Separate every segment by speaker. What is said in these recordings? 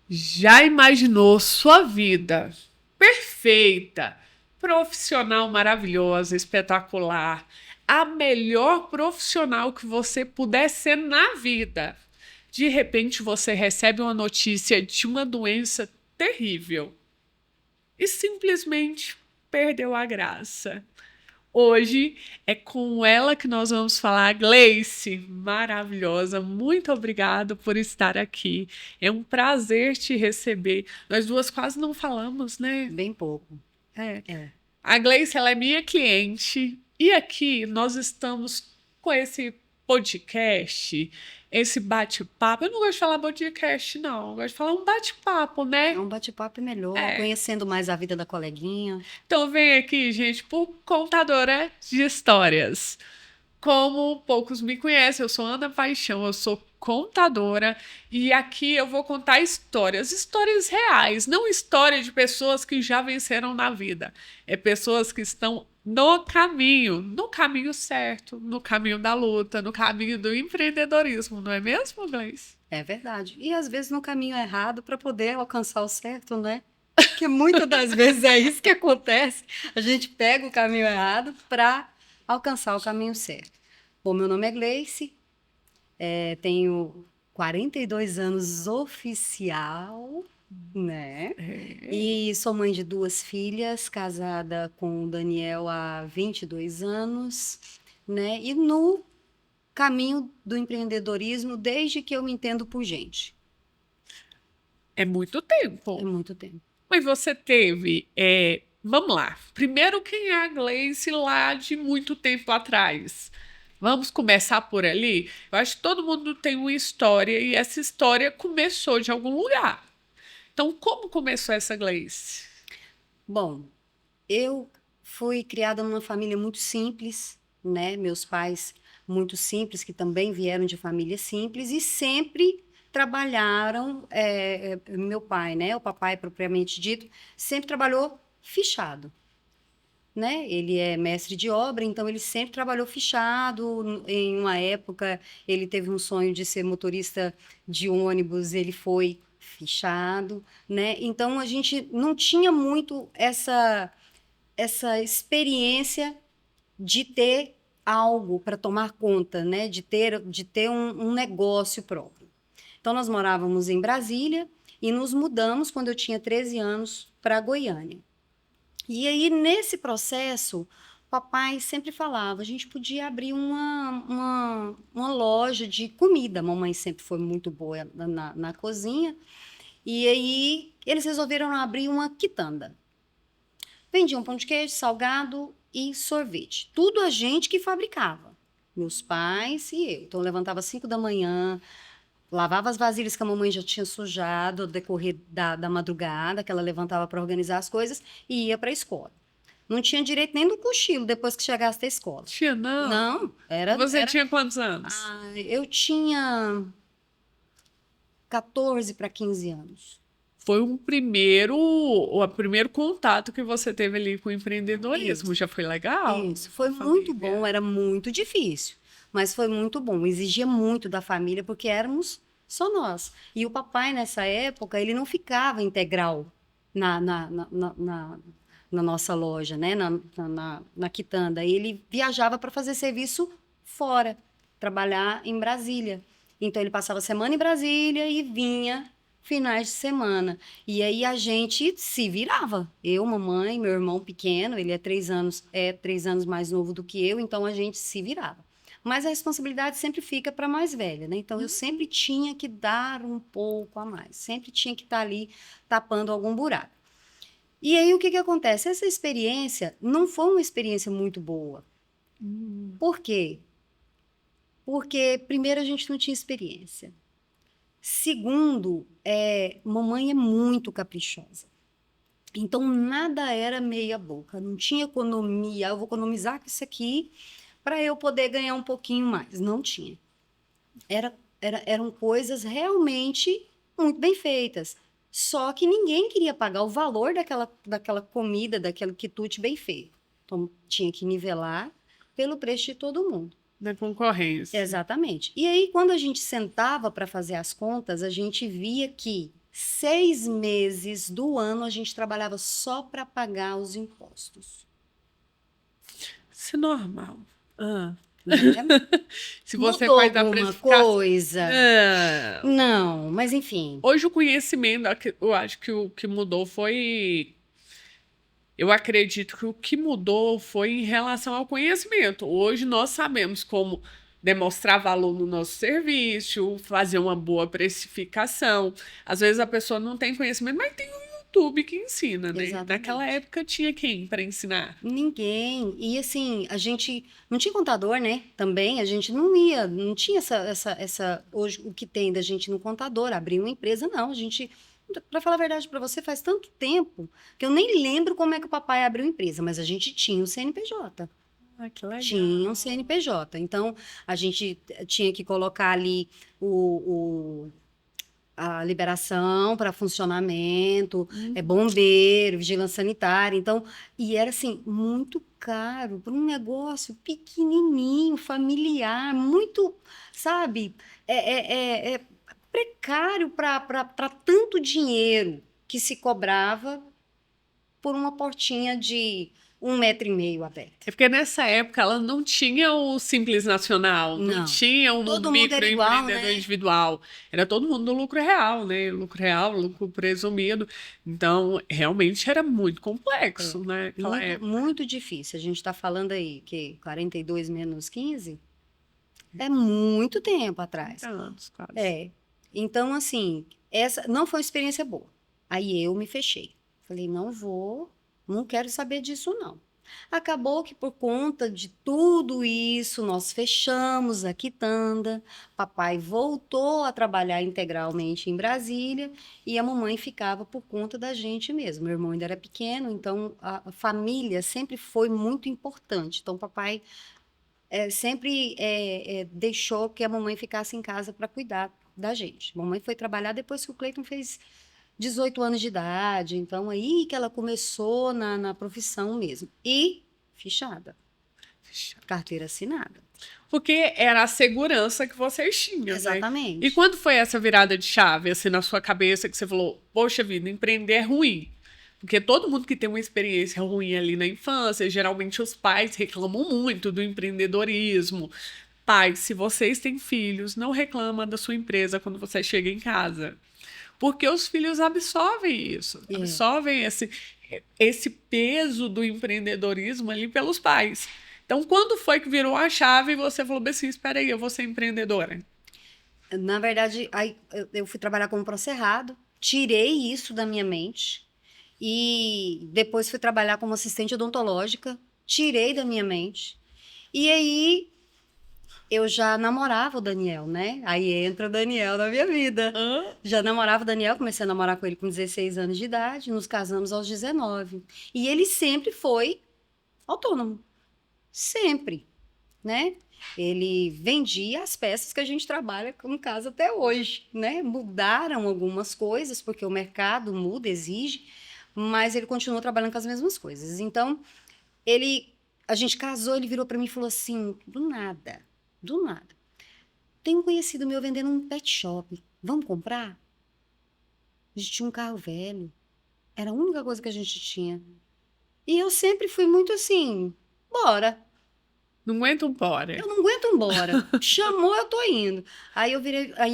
Speaker 1: Já imaginou sua vida perfeita, profissional maravilhosa, espetacular, a melhor profissional que você puder ser na vida? De repente você recebe uma notícia de uma doença terrível e simplesmente perdeu a graça. Hoje é com ela que nós vamos falar, Gleice, maravilhosa. Muito obrigada por estar aqui. É um prazer te receber. Nós duas quase não falamos, né?
Speaker 2: Bem pouco.
Speaker 1: É.
Speaker 2: É.
Speaker 1: A Gleice, ela é minha cliente e aqui nós estamos com esse podcast, esse bate-papo. Eu não gosto de falar podcast, não. Eu gosto de falar um bate-papo,
Speaker 2: É
Speaker 1: né?
Speaker 2: um bate-papo melhor,
Speaker 1: É.
Speaker 2: conhecendo mais a vida da coleguinha.
Speaker 1: Então vem aqui, gente, por contadora de histórias. Como poucos me conhecem, eu sou Ana Paixão, eu sou contadora e aqui eu vou contar histórias, histórias reais, não histórias de pessoas que já venceram na vida. É pessoas que estão no caminho certo, no caminho da luta, no caminho do empreendedorismo, não é mesmo, Gleice?
Speaker 2: É verdade. E às vezes no caminho errado para poder alcançar o certo, né? Que muitas das vezes é isso que acontece. A gente pega o caminho errado para alcançar o caminho certo. Bom, meu nome é Gleice, tenho 42 anos oficial, né?
Speaker 1: É.
Speaker 2: E sou mãe de duas filhas, casada com o Daniel há 22 anos, né? E no caminho do empreendedorismo desde que eu me entendo por gente.
Speaker 1: É muito
Speaker 2: É
Speaker 1: tempo.
Speaker 2: muito tempo.
Speaker 1: Mas você teve. Vamos lá. Primeiro, quem é a Gleice lá de muito tempo atrás? Vamos começar por ali? Eu acho que todo mundo tem uma história e essa história começou de algum lugar. Então, como começou essa Gleice?
Speaker 2: Bom, eu fui criada numa família muito simples, né? Meus pais muito simples, que também vieram de família simples e sempre trabalharam. Meu pai, né? O papai propriamente dito, sempre trabalhou fichado. Né? Ele é mestre de obra, então ele sempre trabalhou fichado. Em uma época, ele teve um sonho de ser motorista de ônibus, ele foi fichado, né? Então a gente não tinha muito essa experiência de ter algo para tomar conta, né? De ter um negócio próprio. Então nós morávamos em Brasília e nos mudamos quando eu tinha 13 anos para Goiânia. E aí, nesse processo, papai sempre falava, a gente podia abrir uma loja de comida. Mamãe sempre foi muito boa na cozinha. E aí, eles resolveram abrir uma quitanda. Vendiam pão de queijo, salgado e sorvete. Tudo a gente que fabricava. Meus pais e eu. Então, eu levantava às 5 da manhã, lavava as vasilhas que a mamãe já tinha sujado ao decorrer da madrugada, que ela levantava para organizar as coisas, e ia para a escola. Não tinha direito nem do cochilo depois que chegasse da escola.
Speaker 1: Tinha, não.
Speaker 2: Não, era.
Speaker 1: Você tinha quantos anos?
Speaker 2: Eu tinha 14 para 15 anos.
Speaker 1: Foi o primeiro contato que você teve ali com o empreendedorismo.
Speaker 2: Isso,
Speaker 1: Já foi legal?
Speaker 2: isso. Foi muito
Speaker 1: Família.
Speaker 2: bom, era muito difícil, mas foi muito bom. Exigia muito da família, porque éramos só nós. E o papai, nessa época, ele não ficava integral na, na, na, na, na- na nossa loja, né? Na quitanda. Ele viajava para fazer serviço fora, trabalhar em Brasília. Então, ele passava a semana em Brasília e vinha finais de semana. E aí a gente se virava. Eu, mamãe, meu irmão pequeno, ele é 3 anos mais novo do que eu, então a gente se virava. Mas a responsabilidade sempre fica para a mais velha, né? Então eu sempre tinha que dar um pouco a mais, sempre tinha que estar ali tapando algum buraco. E aí o que que acontece? Essa experiência não foi uma experiência muito boa.
Speaker 1: Hum.
Speaker 2: Por quê? Porque primeiro a gente não tinha experiência. Segundo, mamãe é muito caprichosa. Então, nada era meia boca, não tinha economia. Eu vou economizar com isso aqui para eu poder ganhar um pouquinho mais. Não tinha. Eram coisas realmente muito bem feitas. Só que ninguém queria pagar o valor daquela comida, daquele quitute bem feito. Então, tinha que nivelar pelo preço de todo mundo.
Speaker 1: Da concorrência.
Speaker 2: Exatamente. E aí, quando a gente sentava para fazer as contas, a gente via que 6 meses do ano a gente trabalhava só para pagar os impostos.
Speaker 1: Isso é normal. Ah.
Speaker 2: Né?
Speaker 1: Se você
Speaker 2: Mudou
Speaker 1: faz a
Speaker 2: alguma
Speaker 1: precificação.
Speaker 2: coisa?
Speaker 1: Ah.
Speaker 2: Não, mas enfim.
Speaker 1: Hoje o conhecimento, eu acho que o que mudou foi. Eu acredito que o que mudou foi em relação ao conhecimento. Hoje nós sabemos como demonstrar valor no nosso serviço, fazer uma boa precificação. Às vezes a pessoa não tem conhecimento, mas tem o YouTube que ensina, né? Naquela
Speaker 2: Exatamente.
Speaker 1: época tinha quem para ensinar?
Speaker 2: Ninguém. E assim, a gente não tinha contador, né? Também a gente não ia, não tinha hoje o que tem da gente no contador, abrir uma empresa, não. A gente, para falar a verdade para você, faz tanto tempo que eu nem lembro como é que o papai abriu empresa, mas a gente tinha o CNPJ.
Speaker 1: Ah, que legal.
Speaker 2: Tinha um CNPJ. Então, a gente tinha que colocar ali a liberação para funcionamento, bombeiro, vigilância sanitária. Então, e era assim, muito caro para um negócio pequenininho, familiar, muito, sabe, é precário para tanto dinheiro que se cobrava por uma portinha de 1,5 metro aberta.
Speaker 1: É porque nessa época ela não tinha o Simples Nacional, não
Speaker 2: Não.
Speaker 1: tinha o
Speaker 2: Todo mundo era igual,
Speaker 1: microempreendedor
Speaker 2: né?
Speaker 1: individual. Era todo mundo no lucro real, né? Lucro real, lucro presumido. Então, realmente era muito complexo, né? Naquela
Speaker 2: Muito,
Speaker 1: época.
Speaker 2: muito difícil. A gente está falando aí que 42 menos 15 é muito tempo atrás.
Speaker 1: 30 anos, quase.
Speaker 2: É. Então, assim, essa não foi uma experiência boa. Aí eu me fechei. Falei, não vou, não quero saber disso, não. Acabou que por conta de tudo isso, nós fechamos a quitanda, papai voltou a trabalhar integralmente em Brasília e a mamãe ficava por conta da gente mesmo. Meu irmão ainda era pequeno, então a família sempre foi muito importante. Então, papai sempre deixou que a mamãe ficasse em casa para cuidar da gente. Mamãe foi trabalhar depois que o Cleiton fez 18 anos de idade, então aí que ela começou na profissão mesmo. E fichada, carteira assinada.
Speaker 1: Porque era a segurança que vocês tinham, né? E
Speaker 2: Exatamente.
Speaker 1: quando foi essa virada de chave, assim, na sua cabeça, que você falou, poxa vida, empreender é ruim? Porque todo mundo que tem uma experiência ruim ali na infância, geralmente os pais reclamam muito do empreendedorismo. Pais, se vocês têm filhos, não reclama da sua empresa quando você chega em casa. Porque os filhos absorvem isso, absorvem esse peso do empreendedorismo ali pelos pais. Então, quando foi que virou a chave e você falou assim, espera aí, eu vou ser empreendedora?
Speaker 2: Na verdade, aí eu fui trabalhar como Procerrado, tirei isso da minha mente e depois fui trabalhar como assistente odontológica, tirei da minha mente. E aí eu já namorava o Daniel, né? Aí entra o Daniel na minha vida.
Speaker 1: Hã?
Speaker 2: Já namorava o Daniel, comecei a namorar com ele com 16 anos de idade, nos casamos aos 19. E ele sempre foi autônomo, sempre, né? Ele vendia as peças que a gente trabalha com casa até hoje, né? Mudaram algumas coisas, porque o mercado muda, exige, mas ele continuou trabalhando com as mesmas coisas. Então, a gente casou, ele virou para mim e falou assim, do nada. Tem um conhecido meu vendendo um pet shop. Vamos comprar? A gente tinha um carro velho. Era a única coisa que a gente tinha. E eu sempre fui muito assim, bora.
Speaker 1: Não aguento embora.
Speaker 2: Eu não aguento ir embora. Chamou, eu tô indo. Aí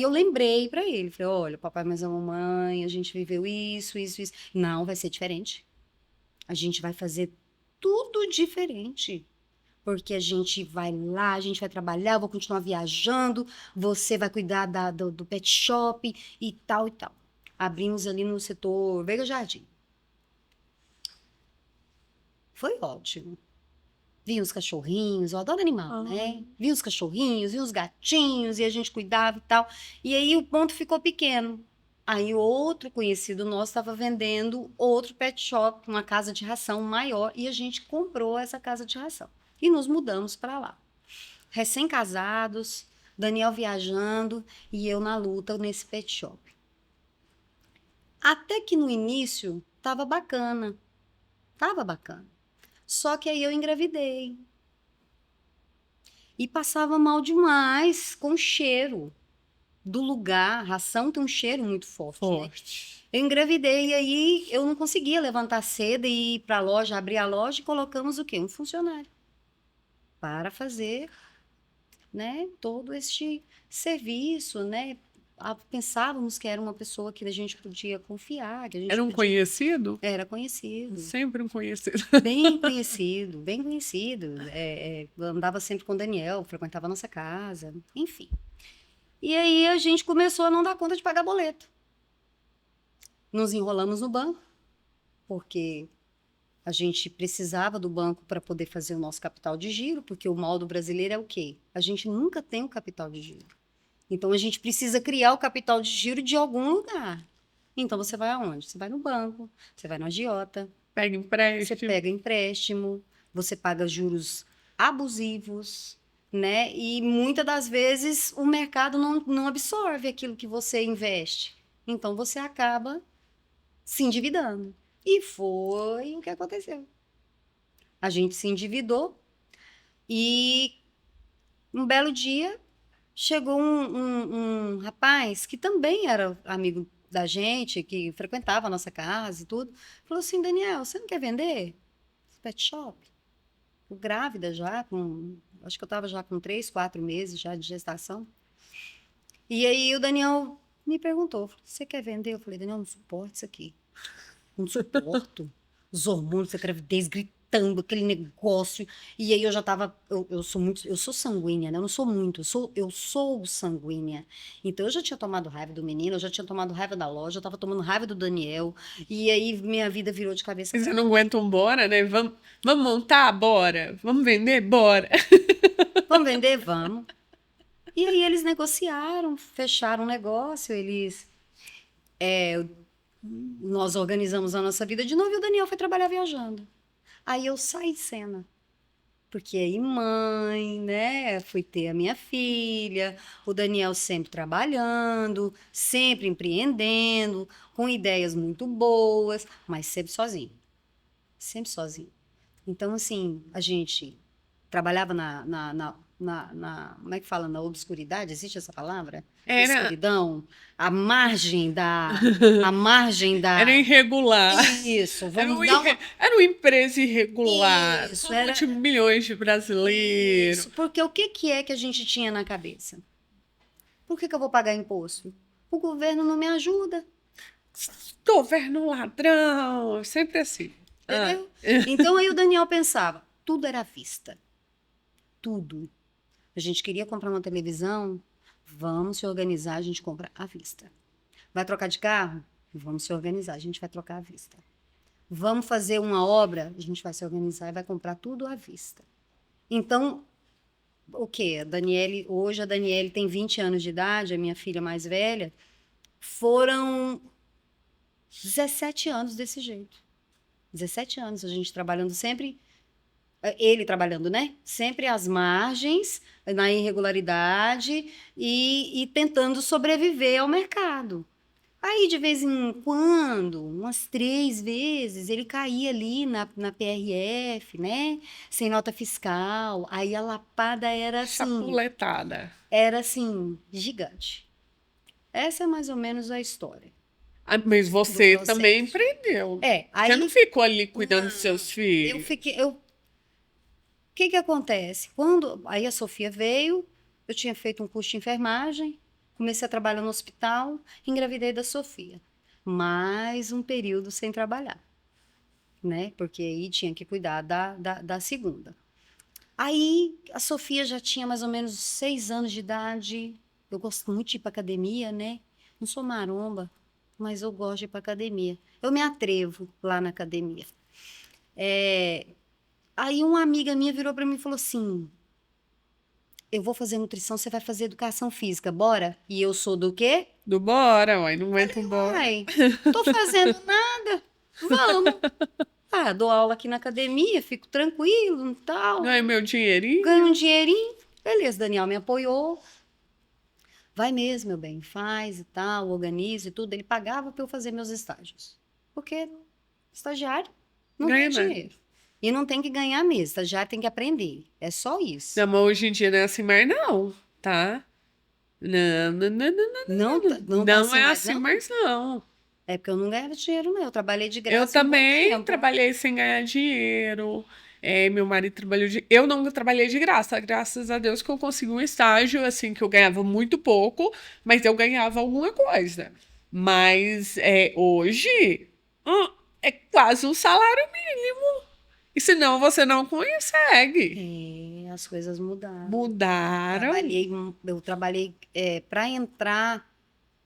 Speaker 2: eu lembrei pra ele. Falei, olha, papai, mas a mamãe, a gente viveu isso, isso, isso. Não, vai ser diferente. A gente vai fazer tudo diferente. Porque a gente vai lá, a gente vai trabalhar, eu vou continuar viajando, você vai cuidar do pet shop e tal e tal. Abrimos ali no setor Veiga Jardim. Foi ótimo. Vi os cachorrinhos, eu adoro animal, né? Vi os cachorrinhos, vi os gatinhos, e a gente cuidava e tal. E aí o ponto ficou pequeno. Aí outro conhecido nosso estava vendendo outro pet shop, uma casa de ração maior, e a gente comprou essa casa de ração. E nos mudamos para lá. Recém-casados, Daniel viajando e eu na luta nesse pet shop. Até que no início tava bacana. Tava bacana. Só que aí eu engravidei. E passava mal demais com cheiro do lugar. Ração tem um cheiro muito forte, né?
Speaker 1: Forte.
Speaker 2: Eu engravidei e aí eu não conseguia levantar cedo e ir para a loja, abrir a loja e colocamos o quê? Um funcionário para fazer, né, todo este serviço, né? Pensávamos que era uma pessoa que a gente podia confiar, que a gente
Speaker 1: Era um
Speaker 2: podia...
Speaker 1: conhecido?
Speaker 2: Era conhecido.
Speaker 1: Sempre um conhecido.
Speaker 2: Bem conhecido, bem conhecido. Andava sempre com o Daniel, frequentava a nossa casa, enfim. E aí a gente começou a não dar conta de pagar boleto. Nos enrolamos no banco, porque a gente precisava do banco para poder fazer o nosso capital de giro, porque o mal do brasileiro é o quê? A gente nunca tem o capital de giro. Então a gente precisa criar o capital de giro de algum lugar. Então você vai aonde? Você vai no banco, você vai no agiota,
Speaker 1: Pega
Speaker 2: você
Speaker 1: empréstimo.
Speaker 2: pega empréstimo, você paga juros abusivos, né? E muitas das vezes o mercado não absorve aquilo que você investe. Então você acaba se endividando. E foi o que aconteceu. A gente se endividou e um belo dia chegou um rapaz que também era amigo da gente, que frequentava a nossa casa e tudo. Falou assim: Daniel, você não quer vender pet shop? Eu grávida já, acho que eu estava já com 3, 4 meses já de gestação. E aí o Daniel me perguntou: você quer vender? Eu falei: Daniel, não suporto isso aqui. Não suporto. Os hormônios da gravidez gritando, aquele negócio. E aí eu já tava. Eu sou sanguínea, né? Eu não sou muito, eu sou sanguínea. Então eu já tinha tomado raiva do menino, eu já tinha tomado raiva da loja, eu tava tomando raiva do Daniel. E aí minha vida virou de cabeça
Speaker 1: E você
Speaker 2: pra
Speaker 1: não
Speaker 2: baixo.
Speaker 1: aguenta um bora, né? Vamos montar? Bora. Vamos vender? Bora.
Speaker 2: Vamos vender? Vamos. E aí eles negociaram, fecharam o negócio, nós organizamos a nossa vida de novo e o Daniel foi trabalhar viajando. Aí eu saí de cena. Porque aí mãe, né? Fui ter a minha filha, o Daniel sempre trabalhando, sempre empreendendo, com ideias muito boas, mas sempre sozinho. Sempre sozinho. Então, assim, a gente trabalhava como é que fala? Na obscuridade, existe essa palavra?
Speaker 1: Era,
Speaker 2: Escuridão, a margem
Speaker 1: era
Speaker 2: da,
Speaker 1: irregular.
Speaker 2: isso, vamos dar uma,
Speaker 1: Era uma empresa irregular.
Speaker 2: isso,
Speaker 1: Com
Speaker 2: era,
Speaker 1: multimilhões de brasileiros.
Speaker 2: isso, porque o que é que a gente tinha na cabeça? Por que eu vou pagar imposto? O governo não me ajuda,
Speaker 1: Governo ladrão. Sempre assim. Ah.
Speaker 2: entendeu? Então aí o Daniel pensava, tudo era à vista, tudo. A gente queria comprar uma televisão, vamos se organizar, a gente compra à vista. Vai trocar de carro? Vamos se organizar, a gente vai trocar à vista. Vamos fazer uma obra? A gente vai se organizar e vai comprar tudo à vista. Então, o quê? Hoje a Daniele tem 20 anos de idade, a minha filha mais velha, foram 17 anos desse jeito. 17 anos a gente trabalhando sempre, ele trabalhando, né? Sempre às margens, na irregularidade e tentando sobreviver ao mercado. Aí, de vez em quando, umas 3 vezes, ele caía ali na PRF, né? Sem nota fiscal. Aí a lapada
Speaker 1: Chapuletada.
Speaker 2: era assim, gigante. Essa é mais ou menos a história
Speaker 1: Ah, mas
Speaker 2: do
Speaker 1: você também
Speaker 2: processo.
Speaker 1: empreendeu. Você
Speaker 2: Aí
Speaker 1: não ficou ali cuidando dos
Speaker 2: não,
Speaker 1: seus filhos.
Speaker 2: o que acontece? Aí a Sofia veio, eu tinha feito um curso de enfermagem, comecei a trabalhar no hospital, engravidei da Sofia. Mais um período sem trabalhar, né? Porque aí tinha que cuidar da segunda. Aí a Sofia já tinha mais ou menos 6 anos de idade. Eu gosto muito de ir para academia, né? Não sou maromba, mas eu gosto de ir para academia. Eu me atrevo lá na academia. Aí uma amiga minha virou para mim e falou assim: eu vou fazer nutrição, você vai fazer educação física, bora? E eu sou do quê?
Speaker 1: Do bora, uai, não aguento um bora.
Speaker 2: Ai, tô fazendo nada. Vamos. Ah, dou aula aqui na academia, fico tranquilo e tal.
Speaker 1: Ganha meu dinheirinho.
Speaker 2: Ganho um dinheirinho. Beleza, Daniel me apoiou. Vai mesmo, meu bem, faz e tal, organiza e tudo. Ele pagava para eu fazer meus estágios. Porque estagiário não
Speaker 1: Ganha
Speaker 2: ganha
Speaker 1: nada.
Speaker 2: dinheiro. E não tem que ganhar mesmo, estagiário tem que aprender. É só isso.
Speaker 1: Não, mas hoje em dia não é assim mais não, tá? Não, não, não, não,
Speaker 2: Não, não tá
Speaker 1: não
Speaker 2: assim
Speaker 1: é
Speaker 2: mais,
Speaker 1: assim,
Speaker 2: não?
Speaker 1: mas não.
Speaker 2: É porque eu não ganhava dinheiro, não. Eu trabalhei de
Speaker 1: Eu
Speaker 2: graça um bom
Speaker 1: também
Speaker 2: tempo.
Speaker 1: trabalhei sem ganhar dinheiro. Meu marido trabalhou de. Eu não trabalhei de graça, graças a Deus que eu consegui um estágio, assim, que eu ganhava muito pouco, mas eu ganhava alguma coisa. Mas hoje é quase um salário mínimo. E senão você não consegue.
Speaker 2: É, as coisas mudaram.
Speaker 1: Mudaram.
Speaker 2: Eu trabalhei para entrar,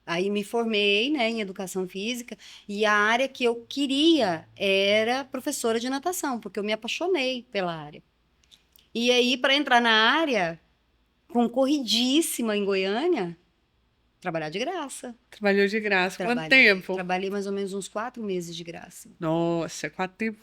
Speaker 2: aí me formei, né, em educação física, e a área que eu queria era professora de natação, porque eu me apaixonei pela área. E aí, para entrar na área, concorridíssima em Goiânia, trabalhar de graça.
Speaker 1: Trabalhou de graça. Quanto
Speaker 2: Trabalhei,
Speaker 1: tempo?
Speaker 2: trabalhei mais ou menos uns 4 meses de graça.
Speaker 1: Nossa, 4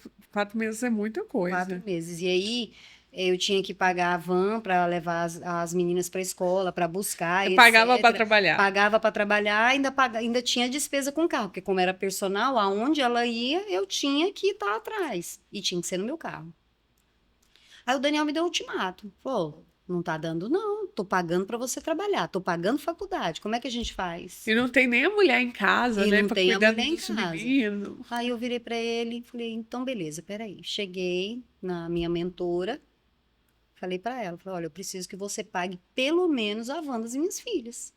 Speaker 1: meses é muita
Speaker 2: Quatro
Speaker 1: coisa.
Speaker 2: meses. E aí eu tinha que pagar a van para levar as meninas para a escola, para buscar,
Speaker 1: Eu pagava para
Speaker 2: etc.
Speaker 1: trabalhar.
Speaker 2: Pagava para trabalhar, ainda tinha despesa com carro, porque como era personal, aonde ela ia, eu tinha que estar atrás. E tinha que ser no meu carro. Aí o Daniel me deu um ultimato. Falou, não tá dando não, tô pagando para você trabalhar, tô pagando faculdade, como é que a gente faz?
Speaker 1: E não tem nem a mulher em casa,
Speaker 2: E
Speaker 1: né,
Speaker 2: não
Speaker 1: para
Speaker 2: tem a
Speaker 1: cuidar
Speaker 2: mulher em
Speaker 1: dos
Speaker 2: casa.
Speaker 1: meninos.
Speaker 2: Aí eu virei para ele e falei, então beleza, peraí. Cheguei na minha mentora, falei para ela, falei, olha, eu preciso que você pague pelo menos a van das minhas filhas.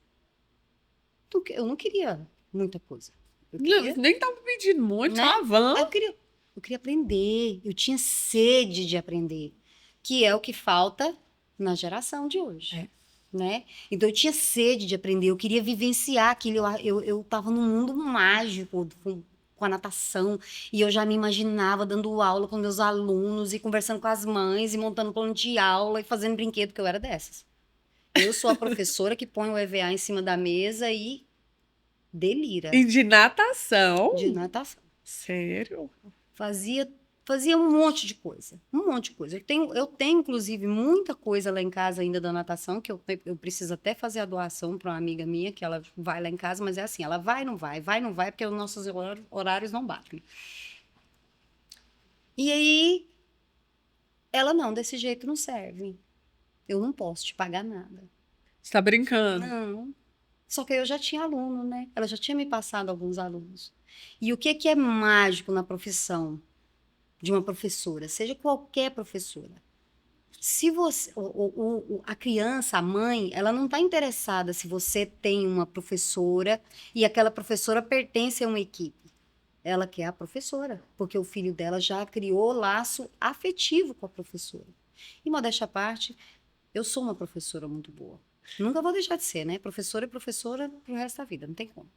Speaker 2: Eu não queria muita coisa. Eu
Speaker 1: Não,
Speaker 2: queria,
Speaker 1: nem tava pedindo muito, só
Speaker 2: né?
Speaker 1: a van.
Speaker 2: Eu queria aprender. Eu tinha sede de aprender, que é o que falta na geração de hoje.
Speaker 1: É.
Speaker 2: Né? Então eu tinha sede de aprender, eu queria vivenciar aquilo. Eu tava num mundo mágico com a natação e eu já me imaginava dando aula com meus alunos e conversando com as mães e montando plano de aula e fazendo brinquedo, porque eu era dessas. Eu sou a professora que põe o EVA em cima da mesa e delira
Speaker 1: E de
Speaker 2: de
Speaker 1: natação?
Speaker 2: natação.
Speaker 1: Sério?
Speaker 2: Fazia, fazia um monte de coisa, um monte de coisa. Eu tenho, inclusive, muita coisa lá em casa ainda da natação, que eu preciso até fazer a doação para uma amiga minha, que ela vai lá em casa, mas é assim, ela vai, não vai, porque os nossos horários não batem. E aí, ela não, desse jeito não serve. Eu não posso te pagar nada.
Speaker 1: Você tá brincando?
Speaker 2: Não. Só que eu já tinha aluno, né? Ela já tinha me passado alguns alunos. E o que que é mágico na profissão de uma professora, seja qualquer professora? Se você, a criança, a mãe, ela não está interessada se você tem uma professora e aquela professora pertence a uma equipe. Ela quer a professora, porque o filho dela já criou laço afetivo com a professora. E modéstia à parte, eu sou uma professora muito boa. Nunca vou deixar de ser, né? Professora é professora pro resto da vida, não tem como.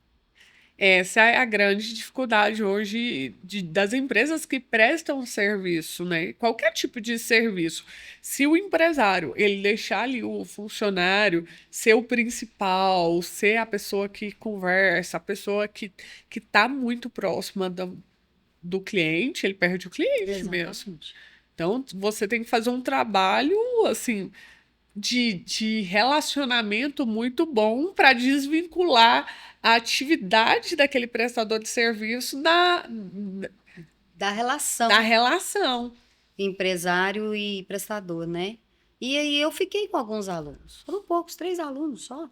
Speaker 1: Essa é a grande dificuldade hoje das empresas que prestam serviço, né? Qualquer tipo de serviço. Se o empresário ele deixar ali o funcionário ser o principal, ser a pessoa que conversa, a pessoa que está muito próxima do cliente, ele perde o cliente mesmo.
Speaker 2: Exatamente.
Speaker 1: Então, você tem que fazer um trabalho assim de relacionamento muito bom para desvincular a atividade daquele prestador de serviço
Speaker 2: Da
Speaker 1: da
Speaker 2: relação
Speaker 1: relação.
Speaker 2: empresário e prestador, né? E aí eu fiquei com alguns alunos. Foram poucos, 3 alunos só.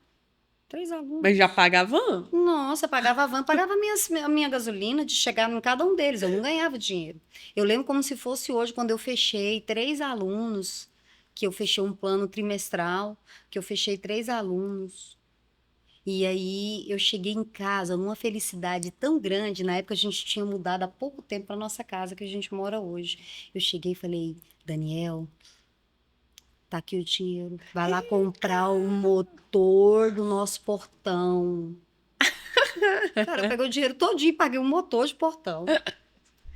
Speaker 2: Três
Speaker 1: Mas já
Speaker 2: alunos.
Speaker 1: pagavam?
Speaker 2: Nossa, pagava a van, pagava a minha gasolina de chegar em cada um deles. Eu não ganhava dinheiro. Eu lembro como se fosse hoje, quando eu fechei 3 alunos, que eu fechei um plano trimestral, que eu fechei 3 alunos. E aí eu cheguei em casa numa felicidade tão grande. Na época a gente tinha mudado há pouco tempo para nossa casa que a gente mora hoje. Eu cheguei e falei, Daniel, tá aqui o dinheiro. Vai lá comprar o motor do nosso portão. Cara, eu peguei o dinheiro todinho e paguei um motor de portão.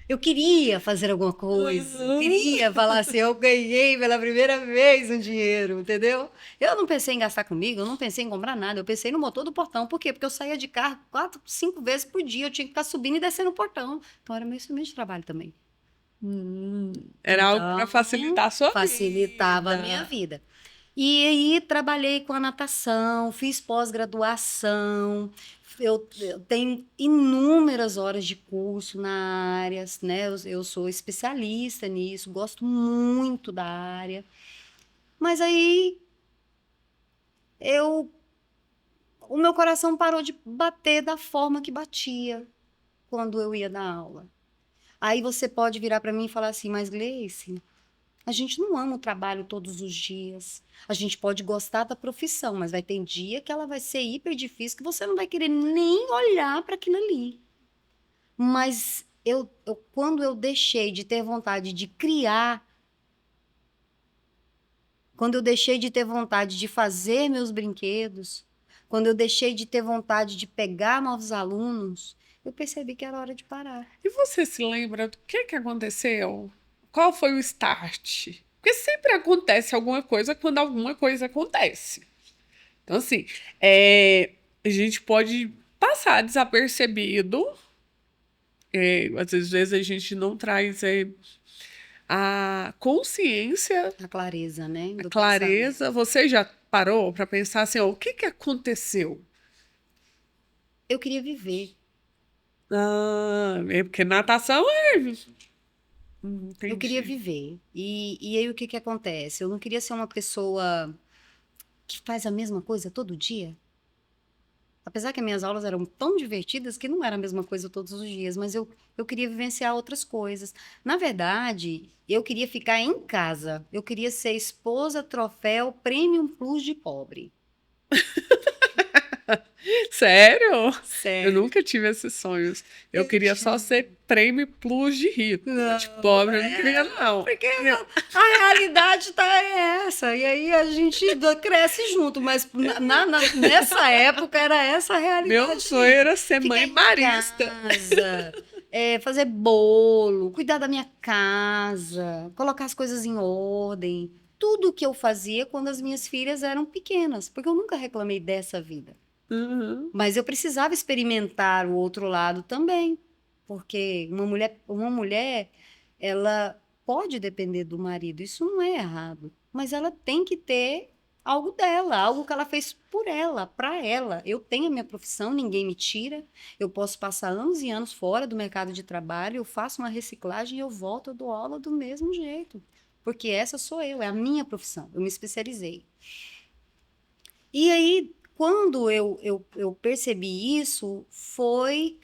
Speaker 2: Eu queria fazer alguma coisa, queria falar assim, eu ganhei pela primeira vez um dinheiro, entendeu? Eu não pensei em gastar comigo, eu não pensei em comprar nada, eu pensei no motor do portão. Por quê? Porque eu saía de carro 4, 5 vezes por dia, eu tinha que ficar subindo e descendo o portão. Então era meu instrumento de trabalho também.
Speaker 1: Hum, era algo para
Speaker 2: Então,
Speaker 1: facilitar a sua
Speaker 2: facilitava a minha
Speaker 1: vida.
Speaker 2: vida. E aí trabalhei com a natação, fiz pós-graduação, eu tenho inúmeras horas de curso na área, né? Eu sou especialista nisso, gosto muito da área. Mas aí eu o meu coração parou de bater da forma que batia quando eu ia dar aula. Aí você pode virar para mim e falar assim, mas Gleice, a gente não ama o trabalho todos os dias. A gente pode gostar da profissão, mas vai ter dia que ela vai ser hiper difícil, que você não vai querer nem olhar para aquilo ali. Mas quando eu deixei de ter vontade de criar, quando eu deixei de ter vontade de fazer meus brinquedos, quando eu deixei de ter vontade de pegar novos alunos, eu percebi que era hora de parar.
Speaker 1: E você se lembra do que aconteceu? Qual foi o start? Porque sempre acontece alguma coisa quando alguma coisa acontece. Então, assim, a gente pode passar desapercebido. Às vezes a gente não traz a consciência,
Speaker 2: A clareza, né?
Speaker 1: a
Speaker 2: Do pensamento.
Speaker 1: clareza. Você já parou para pensar assim, ó, o que aconteceu?
Speaker 2: Eu queria viver.
Speaker 1: É porque natação é.
Speaker 2: Eu queria
Speaker 1: Entendi.
Speaker 2: viver. E aí o que que acontece? Eu não queria ser uma pessoa que faz a mesma coisa todo dia. Apesar que as minhas aulas eram tão divertidas que não era a mesma coisa todos os dias, mas eu queria vivenciar outras coisas. Na verdade, eu queria ficar em casa. Eu queria ser esposa, troféu, Premium Plus de pobre.
Speaker 1: Sério? Eu
Speaker 2: Sério.
Speaker 1: nunca tive esses sonhos. Eu
Speaker 2: Eu
Speaker 1: queria só
Speaker 2: tinha.
Speaker 1: ser prêmio plus de rico. De
Speaker 2: Não,
Speaker 1: pobre eu não queria, não.
Speaker 2: porque a realidade tá essa. E aí a gente cresce junto, mas nessa época era essa a
Speaker 1: Meu
Speaker 2: realidade
Speaker 1: sonho
Speaker 2: aí.
Speaker 1: era ser
Speaker 2: Ficar
Speaker 1: mãe
Speaker 2: em
Speaker 1: marista.
Speaker 2: casa, fazer bolo, cuidar da minha casa, colocar as coisas em ordem. Tudo que eu fazia quando as minhas filhas eram pequenas, porque eu nunca reclamei dessa vida.
Speaker 1: Uhum.
Speaker 2: Mas eu precisava experimentar o outro lado também, porque uma mulher, ela pode depender do marido, isso não é errado, mas ela tem que ter algo dela, algo que ela fez por ela, para ela. Eu tenho a minha profissão, ninguém me tira. Eu posso passar anos e anos fora do mercado de trabalho, eu faço uma reciclagem e eu volto, eu dou aula do mesmo jeito, porque essa sou eu, é a minha profissão. Eu me especializei. E aí, quando eu percebi isso, foi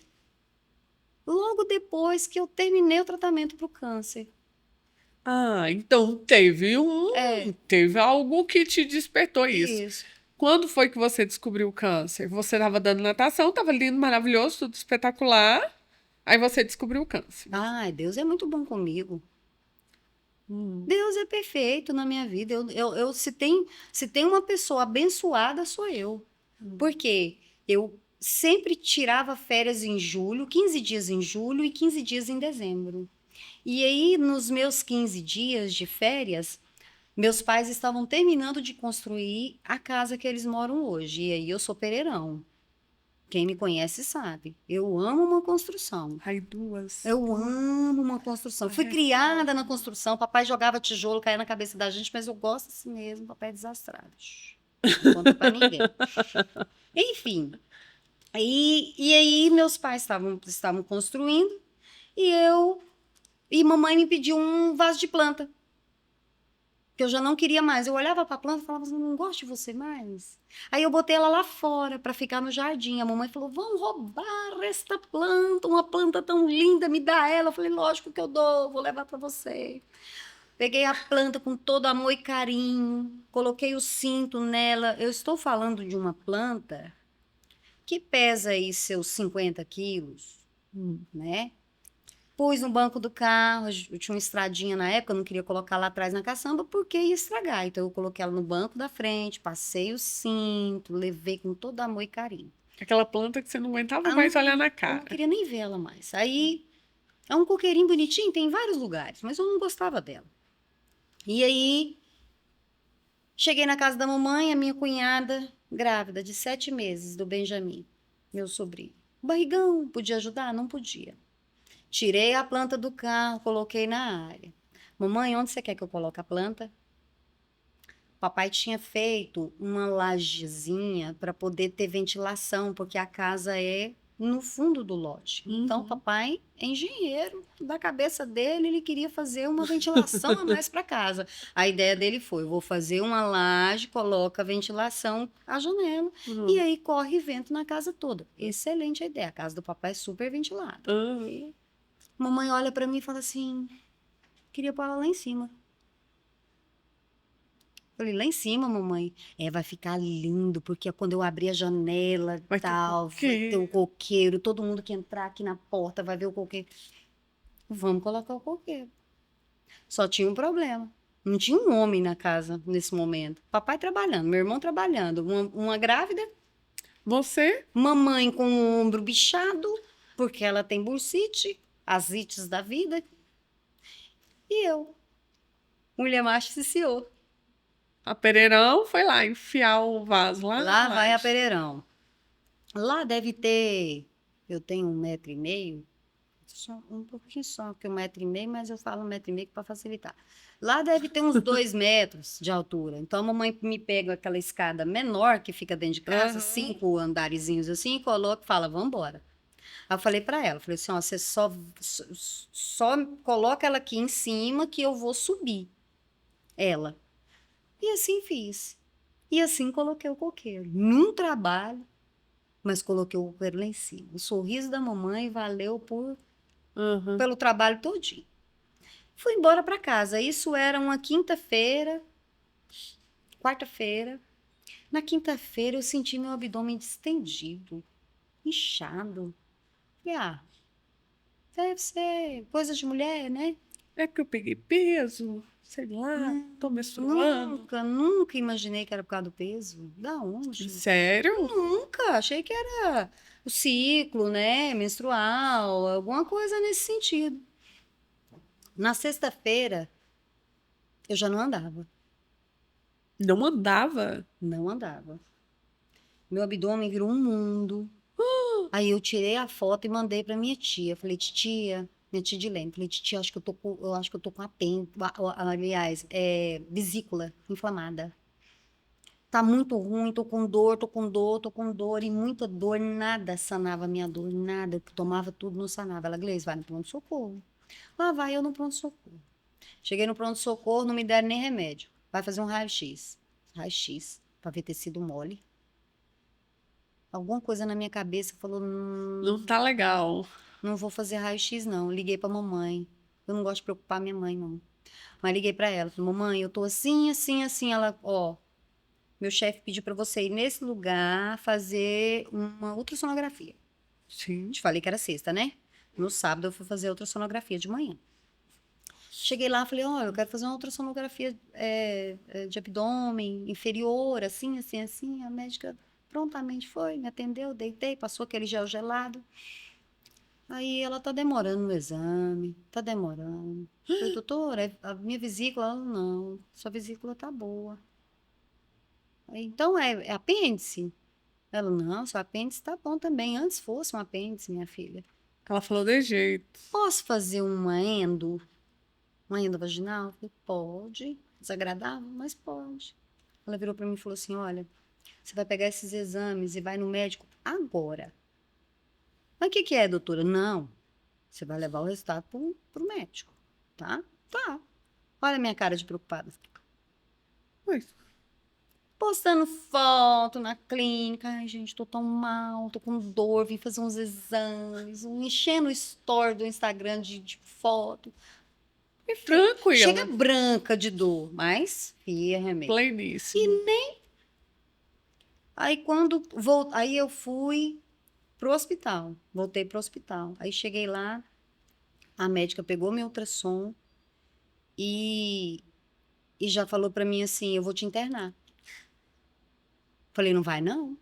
Speaker 2: logo depois que eu terminei o tratamento para o câncer.
Speaker 1: Ah, então
Speaker 2: É,
Speaker 1: teve algo que te despertou isso.
Speaker 2: isso.
Speaker 1: Quando foi que você descobriu o câncer? Você estava dando natação, estava lindo, maravilhoso, tudo espetacular. Aí você descobriu o câncer.
Speaker 2: Ai, Deus é muito bom comigo.
Speaker 1: Hum.
Speaker 2: Deus é perfeito na minha vida. Se tem uma pessoa abençoada, sou eu. Porque eu sempre tirava férias em julho, 15 dias em julho e 15 dias em dezembro. E aí, nos meus 15 dias de férias, meus pais estavam terminando de construir a casa que eles moram hoje. E aí eu sou pereirão. Quem me conhece sabe. Eu amo uma construção.
Speaker 1: Ai, duas.
Speaker 2: Eu amo uma construção. Fui criada na construção. Papai jogava tijolo, caía na cabeça da gente, mas eu gosto assim mesmo. Papai é desastrado. Shhh, não conta pra ninguém. Enfim. E aí meus pais estavam construindo e mamãe me pediu um vaso de planta. Que eu já não queria mais. Eu olhava para a planta e falava assim, não gosto de você mais. Aí eu botei ela lá fora para ficar no jardim. A mamãe falou, vão roubar esta planta, uma planta tão linda, me dá ela. Eu falei, lógico que eu dou, vou levar para você. Peguei a planta com todo amor e carinho, coloquei o cinto nela. Eu estou falando de uma planta que pesa aí seus 50 quilos, né? Pus no banco do carro, eu tinha uma estradinha na época, eu não queria colocar lá atrás na caçamba porque ia estragar. Então eu coloquei ela no banco da frente, passei o cinto, levei com todo amor e carinho.
Speaker 1: Aquela planta que você não aguentava
Speaker 2: Ah,
Speaker 1: mais olhar na
Speaker 2: eu não
Speaker 1: cara.
Speaker 2: queria nem ver ela mais. Aí é um coqueirinho bonitinho, tem em vários lugares, mas eu não gostava dela. E aí cheguei na casa da mamãe, a minha cunhada grávida de 7 meses do Benjamin, meu sobrinho. Barrigão, podia ajudar? Não podia. Tirei a planta do carro, coloquei na área. Mamãe, onde você quer que eu coloque a planta? Papai tinha feito uma lajezinha para poder ter ventilação, porque a casa é no fundo do lote. Então,
Speaker 1: Uhum.
Speaker 2: papai é engenheiro. Da cabeça dele, ele queria fazer uma ventilação a mais para casa. A ideia dele foi: eu vou fazer uma laje, coloca a ventilação à janela, e
Speaker 1: Uhum.
Speaker 2: aí corre vento na casa toda. Excelente a ideia. A casa do papai é super ventilada.
Speaker 1: Uhum.
Speaker 2: Mamãe olha para mim e fala assim: queria pôr ela lá em cima. Falei, lá em cima, mamãe. É, vai ficar lindo, porque quando eu abrir a janela,
Speaker 1: Vai ter o
Speaker 2: tal, vai ter o
Speaker 1: quê?
Speaker 2: coqueiro, todo mundo que entrar aqui na porta vai ver o coqueiro. Vamos colocar o coqueiro. Só tinha um problema. Não tinha um homem na casa nesse momento. Papai trabalhando, meu irmão trabalhando, uma grávida,
Speaker 1: Você?
Speaker 2: mamãe com o ombro bichado, porque ela tem bursite, as ites da vida, e eu, mulher macho CCO.
Speaker 1: A Pereirão foi lá enfiar o vaso lá na
Speaker 2: Lá vai a
Speaker 1: laje.
Speaker 2: Pereirão. Lá deve ter, eu tenho 1,5 m, só um pouquinho só, que 1,5 m, mas eu falo 1,5 m para facilitar. Lá deve ter uns 2 metros de altura. Então a mamãe me pega aquela escada menor que fica dentro de casa,
Speaker 1: Aham.
Speaker 2: 5 andarezinhos assim, e coloca e fala, vamos embora. Aí eu falei para ela, falei assim, ó, você só coloca ela aqui em cima que eu vou subir ela. E assim fiz. E assim coloquei o coqueiro. Num trabalho, mas coloquei o coqueiro lá em cima. O sorriso da mamãe valeu
Speaker 1: Aham.
Speaker 2: pelo trabalho todinho. Fui embora para casa. Isso era uma quinta-feira, quarta-feira. Na quinta-feira eu senti meu abdômen distendido, inchado. Falei, ah, deve ser coisa de mulher, né?
Speaker 1: É que eu peguei peso, sei lá,
Speaker 2: Não,
Speaker 1: tô menstruando.
Speaker 2: nunca imaginei que era por causa do peso. Da onde?
Speaker 1: Sério?
Speaker 2: Nunca. Achei que era o ciclo, né? Menstrual, alguma coisa nesse sentido. Na sexta-feira, eu já não andava.
Speaker 1: Não andava?
Speaker 2: Não andava. Meu abdômen virou um mundo. Aí eu tirei a foto e mandei para minha tia. Falei, titia, minha tia Dilene, falei, titia, eu acho que eu tô com aliás, vesícula inflamada. Tá muito ruim, tô com dor, tô com dor, tô com dor e muita dor, nada sanava a minha dor, nada. Eu tomava tudo, não sanava. Ela, Gleice, vai no pronto-socorro. Lá vai eu no pronto-socorro. Cheguei no pronto-socorro, não me deram nem remédio. Vai fazer um raio-x. Raio-x, pra ver tecido mole. Alguma coisa na minha cabeça falou,
Speaker 1: Não tá legal.
Speaker 2: não vou fazer raio-x, não. Liguei pra mamãe. Eu não gosto de preocupar minha mãe, não. Mas liguei pra ela. Falei, mamãe, eu tô assim, assim, assim. Ela, ó, meu chefe pediu pra você ir nesse lugar fazer uma ultrassonografia.
Speaker 1: Sim.
Speaker 2: Te falei que era sexta, né? No sábado eu fui fazer a ultrassonografia de manhã. Cheguei lá, falei, olha, eu quero fazer uma ultrassonografia de abdômen inferior, assim, assim, assim. A médica prontamente foi, me atendeu, deitei, passou aquele gel gelado. Aí ela tá demorando no exame, tá demorando. Falei, doutora, a minha vesícula, ela, não, sua vesícula tá boa. Aí, então é apêndice? Ela, não, seu apêndice tá bom também. Antes fosse um apêndice, minha filha.
Speaker 1: Ela falou de jeito.
Speaker 2: Posso fazer uma endo vaginal? Eu falei, pode. Desagradável, mas pode. Ela virou pra mim e falou assim: olha, você vai pegar esses exames e vai no médico agora. Mas o que que é, doutora? Não, você vai levar o resultado pro médico, tá? Tá. Olha a minha cara de preocupada.
Speaker 1: Pois.
Speaker 2: Postando foto na clínica. Ai, gente, tô tão mal, tô com dor, vim fazer uns exames, enchendo o story do Instagram de foto. Perfeito. Chega
Speaker 1: Tranquila.
Speaker 2: branca de dor, mas firme.
Speaker 1: Pleníssima.
Speaker 2: E aí aí eu fui pro hospital, voltei pro hospital. Aí cheguei lá, a médica pegou meu ultrassom e, e já falou pra mim assim, eu vou te internar. Falei, não vai não?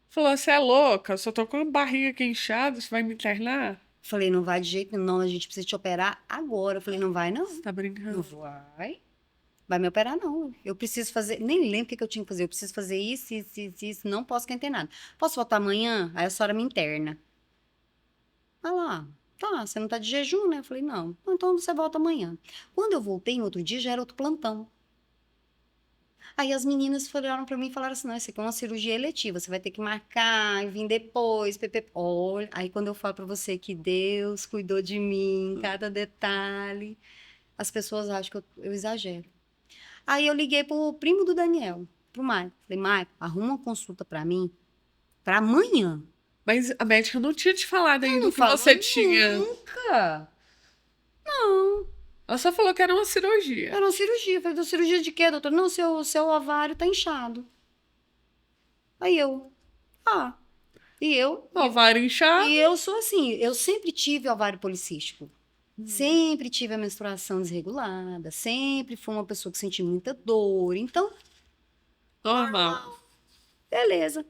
Speaker 1: Falou, você é louca, eu só tô com a barriga aqui inchada, você vai me internar?
Speaker 2: Falei, não vai de jeito nenhum, não, a gente precisa te operar agora. Falei, não vai
Speaker 1: Você
Speaker 2: não?
Speaker 1: tá
Speaker 2: Não
Speaker 1: brincando?
Speaker 2: vai. Vai me operar não. Eu preciso fazer, nem lembro o que que eu tinha que fazer. Eu preciso fazer isso, isso, isso, isso. Não posso ficar internada. Posso voltar amanhã? Aí a senhora me interna. Ah lá, tá, você não tá de jejum, né? Eu falei, não. Então você volta amanhã. Quando eu voltei, no outro dia, já era outro plantão. Aí as meninas olharam pra mim e falaram assim, não, isso aqui é uma cirurgia eletiva, você vai ter que marcar e vir depois, Olha, aí quando eu falo pra você que Deus cuidou de mim, cada detalhe, as pessoas acham que eu exagero. Aí eu liguei pro primo do Daniel, pro Maicon. Falei, Maicon, arruma uma consulta pra mim, pra amanhã.
Speaker 1: Mas a médica não tinha te falado ainda
Speaker 2: Não
Speaker 1: o que
Speaker 2: falou
Speaker 1: você tinha.
Speaker 2: nunca. Não,
Speaker 1: Ela só falou que era uma cirurgia.
Speaker 2: era uma cirurgia. Eu falei, cirurgia de quê, doutor? Não, seu ovário tá inchado. Aí eu, ah, e eu,
Speaker 1: Ovário inchado.
Speaker 2: e eu sou assim, eu sempre tive ovário policístico. Sempre tive a menstruação desregulada, sempre fui uma pessoa que senti muita dor. Então,
Speaker 1: Normal.
Speaker 2: beleza.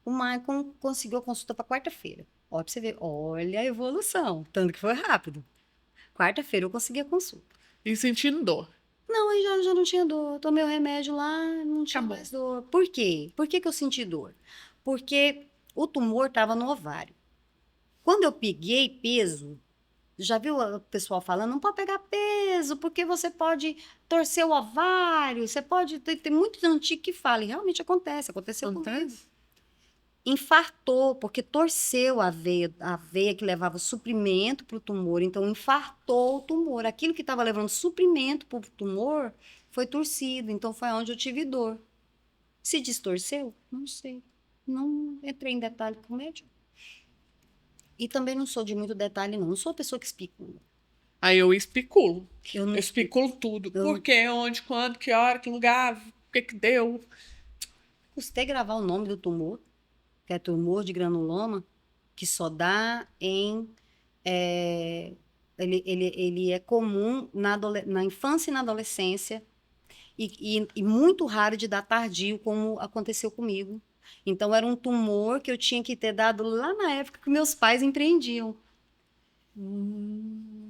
Speaker 2: O Maicon conseguiu a consulta para quarta-feira. Olha pra você ver, olha a evolução, tanto que foi rápido. Quarta-feira eu consegui a consulta.
Speaker 1: E sentindo dor.
Speaker 2: Não, aí já não tinha dor. Tomei o remédio lá, não tinha
Speaker 1: Acabou.
Speaker 2: mais dor. Por quê? Por que que eu senti dor? Porque o tumor estava no ovário. Quando eu peguei peso, já viu o pessoal falando, não pode pegar peso, porque você pode torcer o ovário, você pode... Tem muitos antigos que falam, e realmente aconteceu comigo.
Speaker 1: Acontece?
Speaker 2: Infartou, porque torceu a veia que levava suprimento para o tumor, então infartou o tumor. Aquilo que estava levando suprimento para o tumor foi torcido, então foi onde eu tive dor. Se distorceu? Não sei. Não entrei em detalhe com o médico. E também não sou de muito detalhe, não. Não sou a pessoa que especula.
Speaker 1: Aí eu especulo.
Speaker 2: Eu não
Speaker 1: Eu especulo tudo.
Speaker 2: Eu-
Speaker 1: Por quê? Onde, quando, que hora, que lugar, o que que deu.
Speaker 2: custei gravar o nome do tumor, que é tumor de granuloma, que só dá em. Ele é comum na infância e na adolescência, e muito raro de dar tardio, como aconteceu comigo. Então, era um tumor que eu tinha que ter dado lá na época que meus pais empreendiam.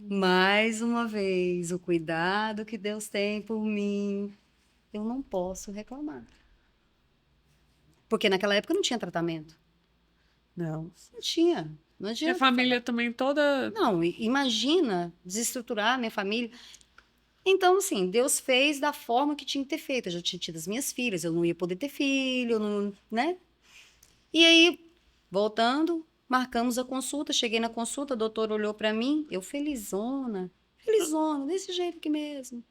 Speaker 2: Mais uma vez, o cuidado que Deus tem por mim, eu não posso reclamar. Porque naquela época não tinha tratamento.
Speaker 1: Não.
Speaker 2: Não tinha. Não
Speaker 1: Minha
Speaker 2: adianta.
Speaker 1: família também toda.
Speaker 2: Não, imagina desestruturar minha família. Então, assim, Deus fez da forma que tinha que ter feito. Eu já tinha tido as minhas filhas, eu não ia poder ter filho, eu não, né? E aí, voltando, marcamos a consulta. Cheguei na consulta, a doutora olhou para mim, eu felizona, desse jeito aqui mesmo.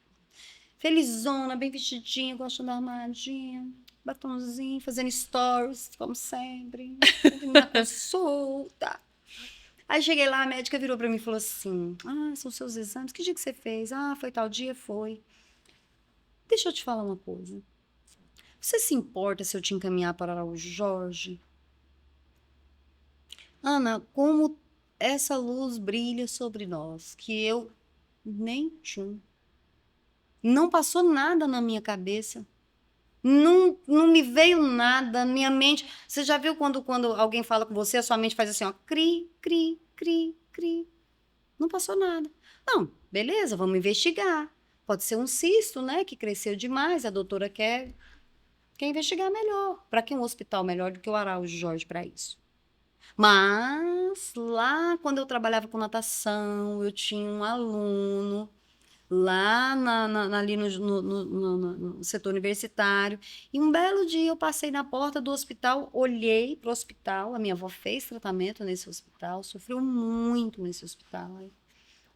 Speaker 2: Felizona, bem vestidinha, gostando da armadinha, batonzinho, fazendo stories, como sempre, na consulta. Aí cheguei lá, a médica virou pra mim e falou assim: ah, são seus exames, que dia que você fez? Ah, foi tal dia, foi. Deixa eu te falar uma coisa. Você se importa se eu te encaminhar para o Jorge? Ana, como essa luz brilha sobre nós, que eu nem tchum. Não passou nada na minha cabeça. Não me veio nada, minha mente. Você já viu quando alguém fala com você, a sua mente faz assim, ó, cri, cri, cri, cri. Não passou nada. Não, beleza, vamos investigar. Pode ser um cisto, né, que cresceu demais, a doutora quer investigar melhor. Para que um hospital melhor do que o Araújo Jorge para isso? Mas lá, quando eu trabalhava com natação, eu tinha um aluno lá ali no setor universitário. E um belo dia eu passei na porta do hospital, olhei para o hospital, a minha avó fez tratamento nesse hospital, sofreu muito nesse hospital,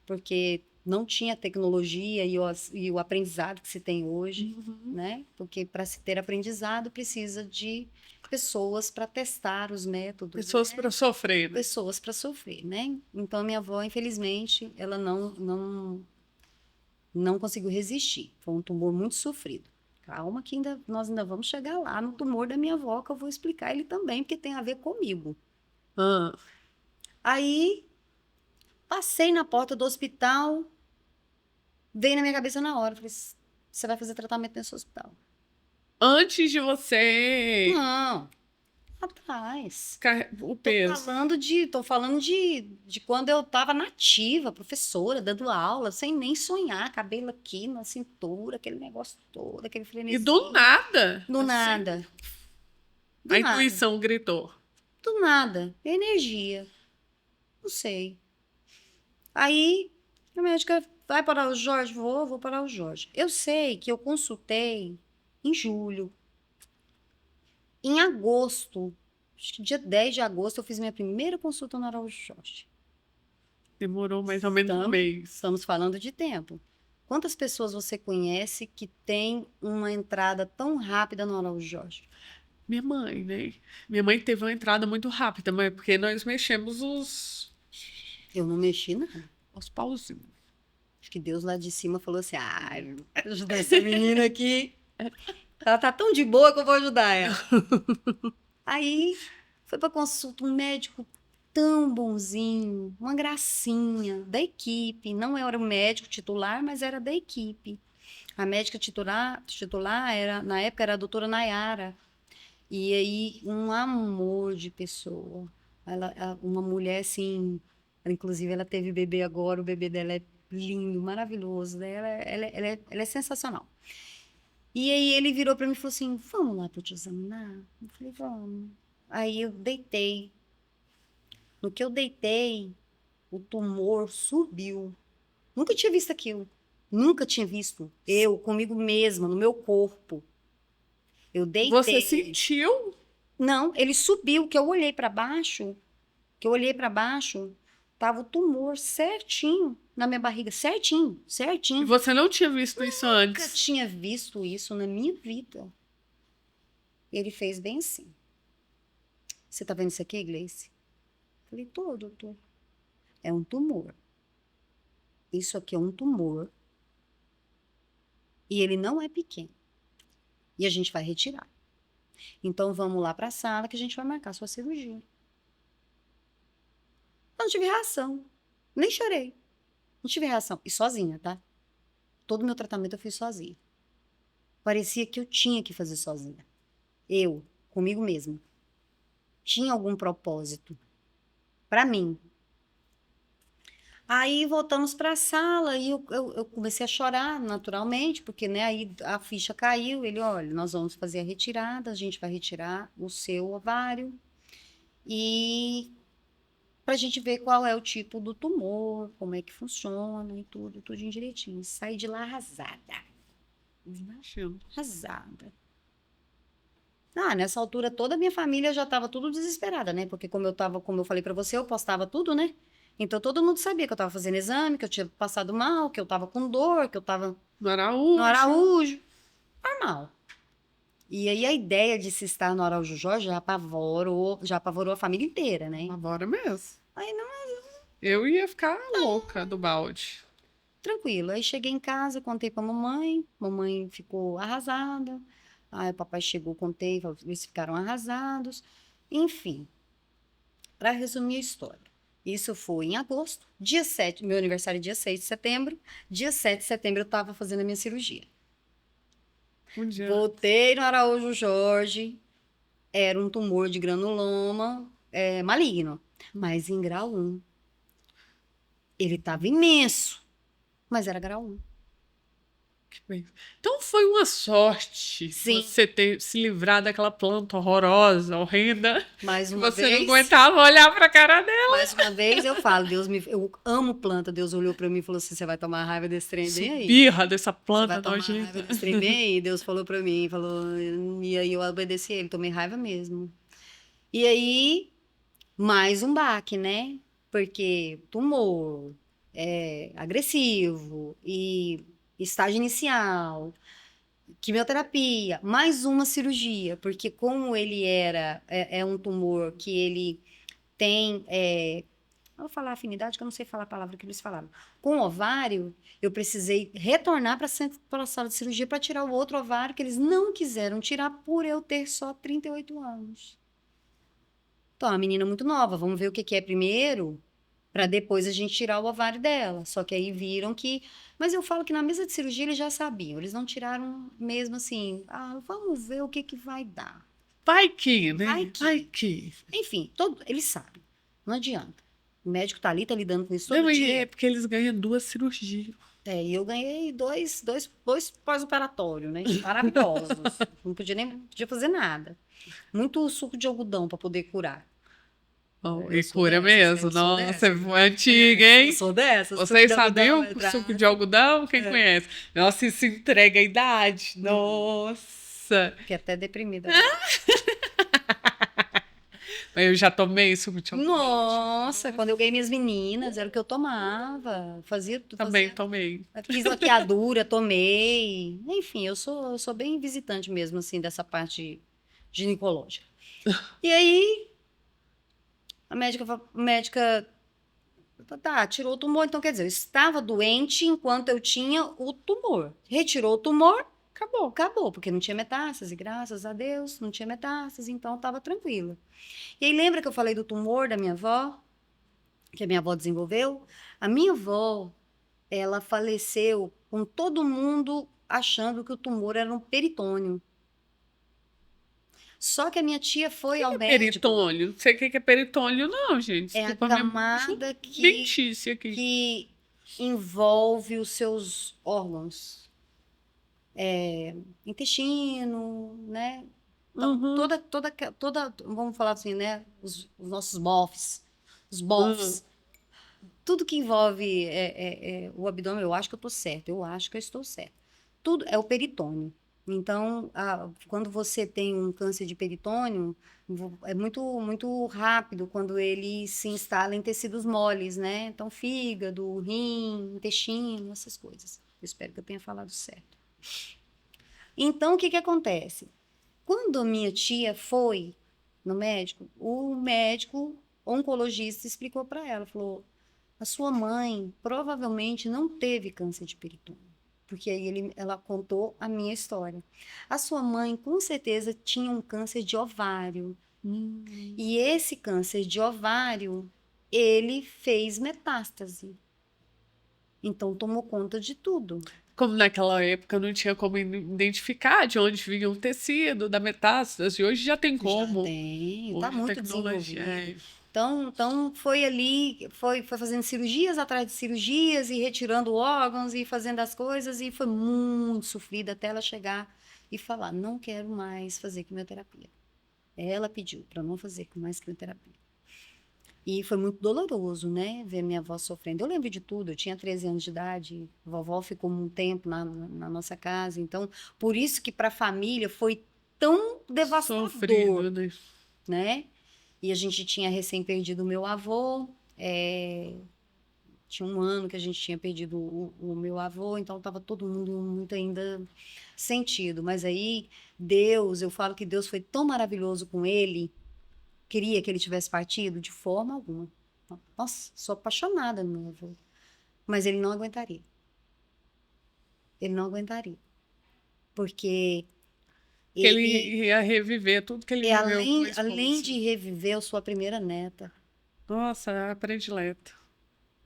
Speaker 2: porque não tinha tecnologia e o aprendizado que se tem hoje, né? Porque para se ter aprendizado precisa de pessoas para testar os métodos,
Speaker 1: Pessoas
Speaker 2: né?
Speaker 1: para sofrer, né?
Speaker 2: Pessoas para sofrer, né? Então a minha avó, infelizmente, ela não conseguiu resistir. Foi um tumor muito sofrido. Calma que nós ainda vamos chegar lá no tumor da minha avó, que eu vou explicar ele também, porque tem a ver comigo.
Speaker 1: Ah,
Speaker 2: Aí, passei na porta do hospital, veio na minha cabeça na hora. Falei, você vai fazer tratamento nesse hospital.
Speaker 1: antes de você
Speaker 2: Não, atrás.
Speaker 1: o peso.
Speaker 2: Tô falando de quando eu estava nativa, professora, dando aula, sem nem sonhar, cabelo aqui na cintura, aquele negócio todo, aquele
Speaker 1: E
Speaker 2: frenesim.
Speaker 1: do nada.
Speaker 2: Do
Speaker 1: assim,
Speaker 2: nada. Do
Speaker 1: a
Speaker 2: nada.
Speaker 1: intuição gritou.
Speaker 2: Do nada. Energia. Não sei. Aí, a médica vai para o Jorge? Vou para o Jorge. Eu sei que eu consultei em julho. Em agosto, acho que dia 10 de agosto, eu fiz minha primeira consulta no Araújo Jorge.
Speaker 1: Demorou mais ou menos um mês.
Speaker 2: Estamos falando de tempo. Quantas pessoas você conhece que tem uma entrada tão rápida no Araújo Jorge?
Speaker 1: Minha mãe, né? Minha mãe teve uma entrada muito rápida, mas porque nós mexemos
Speaker 2: Eu não mexi, não.
Speaker 1: os pauzinhos.
Speaker 2: Acho que Deus lá de cima falou assim: vou ajudar essa menina aqui. Ela tá tão de boa que eu vou ajudar ela. Aí foi pra consulta um médico tão bonzinho, uma gracinha, da equipe. Não era o médico titular, mas era da equipe. A médica titular era, na época, era a doutora Nayara. E aí, um amor de pessoa. Uma mulher, assim, inclusive ela teve bebê agora, o bebê dela é lindo, maravilhoso, né? Ela é sensacional. E aí ele virou para mim e falou assim, vamos lá para eu te examinar? Eu falei, vamos. Aí eu deitei. No que eu deitei, o tumor subiu. Nunca tinha visto aquilo. Nunca tinha visto. Eu, comigo mesma, no meu corpo. Eu deitei.
Speaker 1: Você sentiu?
Speaker 2: Não, ele subiu, que eu olhei para baixo, tava o tumor certinho na minha barriga, certinho.
Speaker 1: E você não tinha visto isso
Speaker 2: Nunca
Speaker 1: antes?
Speaker 2: tinha visto isso na minha vida. Ele fez bem assim. Você tá vendo isso aqui, Gleice? Falei, tô, doutor. É um tumor. Isso aqui é um tumor. E ele não é pequeno. E a gente vai retirar. Então vamos lá para a sala que a gente vai marcar sua cirurgia. Eu não tive reação. Nem chorei. Não tive reação. E sozinha, tá? Todo o meu tratamento eu fiz sozinha. Parecia que eu tinha que fazer sozinha. Eu, comigo mesma. Tinha algum propósito. Para mim. Aí voltamos para a sala e eu comecei a chorar naturalmente, porque né, aí a ficha caiu. Ele, olha, nós vamos fazer a retirada, a gente vai retirar o seu ovário e para a gente ver qual é o tipo do tumor, como é que funciona e tudo direitinho. Saí de lá arrasada.
Speaker 1: Imagino.
Speaker 2: Arrasada. Nessa altura toda a minha família já estava tudo desesperada, né? Porque como eu falei para você, eu postava tudo, né? Então todo mundo sabia que eu estava fazendo exame, que eu tinha passado mal, que eu estava com dor, que eu estava
Speaker 1: No Araújo.
Speaker 2: no Araújo. Normal. E aí a ideia de se estar no Araújo Jorge já apavorou a família inteira, né?
Speaker 1: Agora mesmo.
Speaker 2: Aí não,
Speaker 1: Eu ia ficar louca do balde.
Speaker 2: tranquilo. Aí cheguei em casa, contei pra mamãe ficou arrasada. Aí o papai chegou, contei, eles ficaram arrasados. Enfim, para resumir a história. Isso foi em agosto, dia 7, meu aniversário é dia 6 de setembro. Dia 7 de setembro eu estava fazendo a minha cirurgia.
Speaker 1: Um dia.
Speaker 2: Voltei no Araújo Jorge, era um tumor de granuloma maligno, mas em grau 1. Ele estava imenso, mas era grau 1.
Speaker 1: Que bem. Então foi uma sorte
Speaker 2: Sim.
Speaker 1: você ter se livrado daquela planta horrorosa, horrenda.
Speaker 2: Mais
Speaker 1: Que
Speaker 2: uma
Speaker 1: você não
Speaker 2: vez,
Speaker 1: aguentava olhar pra cara dela.
Speaker 2: mais uma vez eu falo, eu amo planta. Deus olhou para mim e falou assim: você vai tomar raiva desse trem bem aí.
Speaker 1: Birra dessa
Speaker 2: Você
Speaker 1: planta
Speaker 2: vai tomar
Speaker 1: nojenta.
Speaker 2: raiva desse trem bem aí. Deus falou para mim, e aí eu obedeci ele, tomei raiva mesmo. E aí, mais um baque, né? Porque tumor, agressivo e estágio inicial, quimioterapia, mais uma cirurgia, porque como ele é um tumor que ele tem, eu vou falar afinidade, que eu não sei falar a palavra que eles falaram. Com o ovário, eu precisei retornar para a sala de cirurgia para tirar o outro ovário que eles não quiseram tirar por eu ter só 38 anos. Então, é uma menina muito nova, vamos ver o que é primeiro, para depois a gente tirar o ovário dela. Só que aí viram que... Mas eu falo que na mesa de cirurgia eles já sabiam, eles não tiraram mesmo assim, vamos ver o que vai dar.
Speaker 1: Vai que, né?
Speaker 2: Vai que.
Speaker 1: Vai que.
Speaker 2: Enfim, eles sabem, não adianta. O médico tá lidando com isso todo
Speaker 1: Não, e
Speaker 2: dia.
Speaker 1: é porque eles ganham 2 cirurgias.
Speaker 2: E eu ganhei dois pós-operatórios, né? Maravilhosos. Não podia fazer nada. Muito suco de algodão para poder curar.
Speaker 1: Oh,
Speaker 2: Eu
Speaker 1: e
Speaker 2: sou
Speaker 1: cura
Speaker 2: dessas,
Speaker 1: mesmo.
Speaker 2: eu sou
Speaker 1: Nossa, é
Speaker 2: dessas.
Speaker 1: antiga,
Speaker 2: Eu
Speaker 1: hein?
Speaker 2: sou dessas. Suco
Speaker 1: Vocês
Speaker 2: de algodão,
Speaker 1: sabiam o suco de algodão? Quem conhece? Nossa, isso entrega a idade. Nossa.
Speaker 2: Fiquei até deprimida agora.
Speaker 1: Eu já tomei suco de algodão.
Speaker 2: Nossa, quando eu ganhei minhas meninas, era o que eu tomava.
Speaker 1: Também
Speaker 2: Fazia,
Speaker 1: tomei.
Speaker 2: fiz laqueadura, tomei. Enfim, eu sou bem visitante mesmo, assim, dessa parte ginecológica. E aí, a médica, tá, tirou o tumor. Então, quer dizer, eu estava doente enquanto eu tinha o tumor. Retirou o tumor, acabou, acabou, porque não tinha metástase, graças a Deus, não tinha metástase, então estava tranquila. E aí, lembra que eu falei do tumor da minha avó, que a minha avó desenvolveu? A minha avó, ela faleceu com todo mundo achando que o tumor era um peritônio. Só que a minha tia foi ao médico.
Speaker 1: Peritônio. Não sei o que é peritônio, não, gente.
Speaker 2: É a
Speaker 1: Desculpa a minha
Speaker 2: camada
Speaker 1: mentícia aqui.
Speaker 2: que envolve os seus órgãos. Intestino, né? Então,
Speaker 1: Uhum.
Speaker 2: vamos falar assim, né? Os nossos bofs, os
Speaker 1: Uhum.
Speaker 2: bofs. Tudo que envolve o abdômen, eu acho que eu estou certa, eu acho que eu estou certa. Tudo é o peritônio. Então, quando você tem um câncer de peritônio, é muito, muito rápido quando ele se instala em tecidos moles, né? Então, fígado, rim, intestino, essas coisas. Eu espero que eu tenha falado certo. Então, o que que acontece? Quando a minha tia foi no médico, o médico oncologista explicou para ela, falou: a sua mãe provavelmente não teve câncer de peritônio, porque aí ela contou a minha história. A sua mãe com certeza tinha um câncer de ovário, e esse câncer de ovário, ele fez metástase. Então tomou conta de tudo.
Speaker 1: Como naquela época não tinha como identificar de onde vinha o tecido da metástase, hoje já tem
Speaker 2: Já
Speaker 1: como.
Speaker 2: tem, está
Speaker 1: Hoje a
Speaker 2: muito
Speaker 1: tecnologia
Speaker 2: desenvolvido. Então foi ali, foi fazendo cirurgias atrás de cirurgias e retirando órgãos e fazendo as coisas e foi muito sofrida até ela chegar e falar: não quero mais fazer quimioterapia. Ela pediu para não fazer mais quimioterapia. E foi muito doloroso, né, ver minha avó sofrendo. Eu lembro de tudo, eu tinha 13 anos de idade, a vovó ficou um tempo na nossa casa, então por isso que para a família foi tão devastador,
Speaker 1: sofrido, né?
Speaker 2: né? E a gente tinha recém perdido o meu avô, tinha um ano que a gente tinha perdido o meu avô, então estava todo mundo muito ainda sentido. Mas aí, Deus, eu falo que Deus foi tão maravilhoso com ele, queria que ele tivesse partido de forma alguma. Nossa, sou apaixonada no meu avô. Mas ele não aguentaria. Ele não aguentaria. Porque
Speaker 1: Que ele
Speaker 2: ele,
Speaker 1: ia reviver tudo que ele viveu com a
Speaker 2: além
Speaker 1: esposa.
Speaker 2: de reviver, eu sou a primeira neta.
Speaker 1: Nossa, a predileta.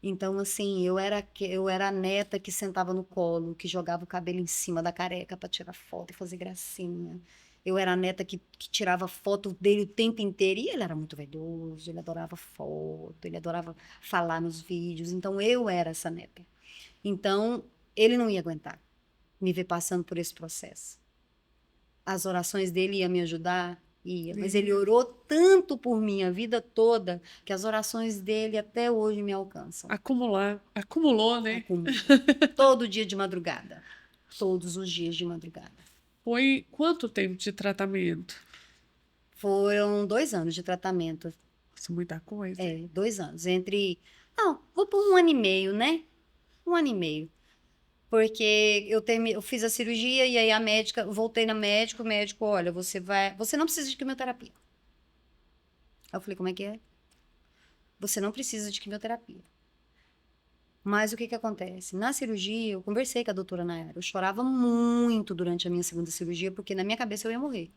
Speaker 2: Então, assim, eu era a neta que sentava no colo, que jogava o cabelo em cima da careca para tirar foto e fazer gracinha. Eu era a neta que tirava foto dele o tempo inteiro. E ele era muito vaidoso, ele adorava foto, ele adorava falar nos vídeos. Então, eu era essa neta. Então, ele não ia aguentar me ver passando por esse processo. As orações dele iam me ajudar? Ia. Mas ele orou tanto por mim a vida toda que as orações dele até hoje me alcançam.
Speaker 1: Acumular. Acumulou, né?
Speaker 2: Todo dia de madrugada. Todos os dias de madrugada.
Speaker 1: Foi quanto tempo de tratamento?
Speaker 2: Foram 2 anos de tratamento.
Speaker 1: Nossa, muita coisa.
Speaker 2: 2 anos. Não, vou por 1 ano e meio, né? 1 ano e meio. Porque eu fiz a cirurgia e aí a médica, voltei na médico, o médico, olha, você não precisa de quimioterapia. Aí eu falei, como é que é? Você não precisa de quimioterapia. Mas o que que acontece? Na cirurgia, eu conversei com a doutora Nayara. Eu chorava muito durante a minha segunda cirurgia, porque na minha cabeça eu ia morrer.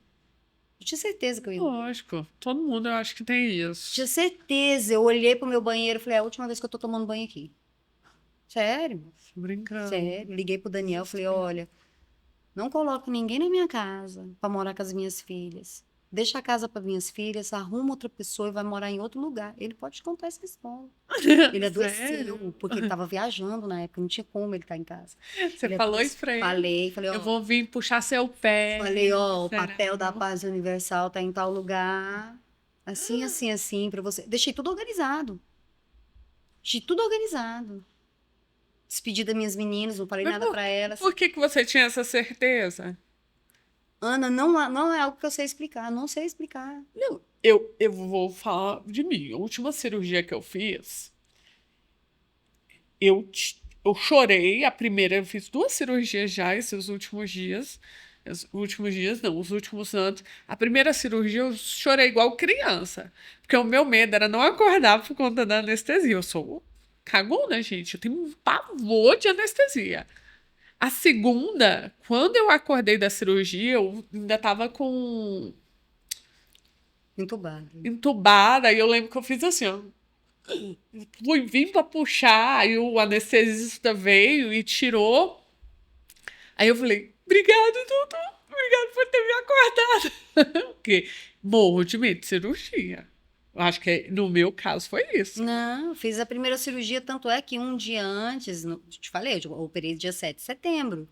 Speaker 2: Eu tinha certeza que eu ia morrer.
Speaker 1: Lógico, todo mundo eu acho que tem isso.
Speaker 2: Tinha certeza. Eu olhei pro meu banheiro e falei, é a última vez que eu tô tomando banho aqui. Sério?
Speaker 1: Brincando.
Speaker 2: Sério. Liguei pro Daniel, falei, olha, não coloque ninguém na minha casa para morar com as minhas filhas. Deixa a casa para minhas filhas, arruma outra pessoa e vai morar em outro lugar. Ele pode te contar essa história. Ele adoeceu, porque ele estava viajando na época, não tinha como ele estar em casa.
Speaker 1: Você
Speaker 2: Ele
Speaker 1: falou
Speaker 2: adoeceu.
Speaker 1: isso pra ele?
Speaker 2: Falei,
Speaker 1: Eu
Speaker 2: ó.
Speaker 1: vou vir puxar seu pé.
Speaker 2: Falei, ó, o
Speaker 1: Será?
Speaker 2: papel da paz universal tá em tal lugar. assim, assim, assim, pra você. Deixei tudo organizado. Deixei tudo organizado. Despedi das minhas meninas, não falei
Speaker 1: Mas
Speaker 2: nada pra elas.
Speaker 1: por que que você tinha essa certeza?
Speaker 2: Ana, não é algo que eu sei explicar, não sei explicar.
Speaker 1: Não, eu vou falar de mim. A última cirurgia que eu fiz, eu chorei. A primeira, eu fiz 2 cirurgias já esses últimos dias. Os últimos dias, não, os últimos anos. A primeira cirurgia eu chorei igual criança. Porque o meu medo era não acordar por conta da anestesia. Eu sou cagona, gente. Eu tenho um pavor de anestesia. A segunda, quando eu acordei da cirurgia, eu ainda tava com
Speaker 2: Entubado.
Speaker 1: entubada, e eu lembro que eu fiz assim, ó. Vim pra puxar, aí o anestesista veio e tirou. Aí eu falei, obrigado, doutor. Obrigado por ter me acordado. Porque morro de medo de cirurgia. Eu acho que no meu caso foi isso.
Speaker 2: Não, fiz a primeira cirurgia, tanto é que um dia antes, te falei, eu operei dia 7 de setembro.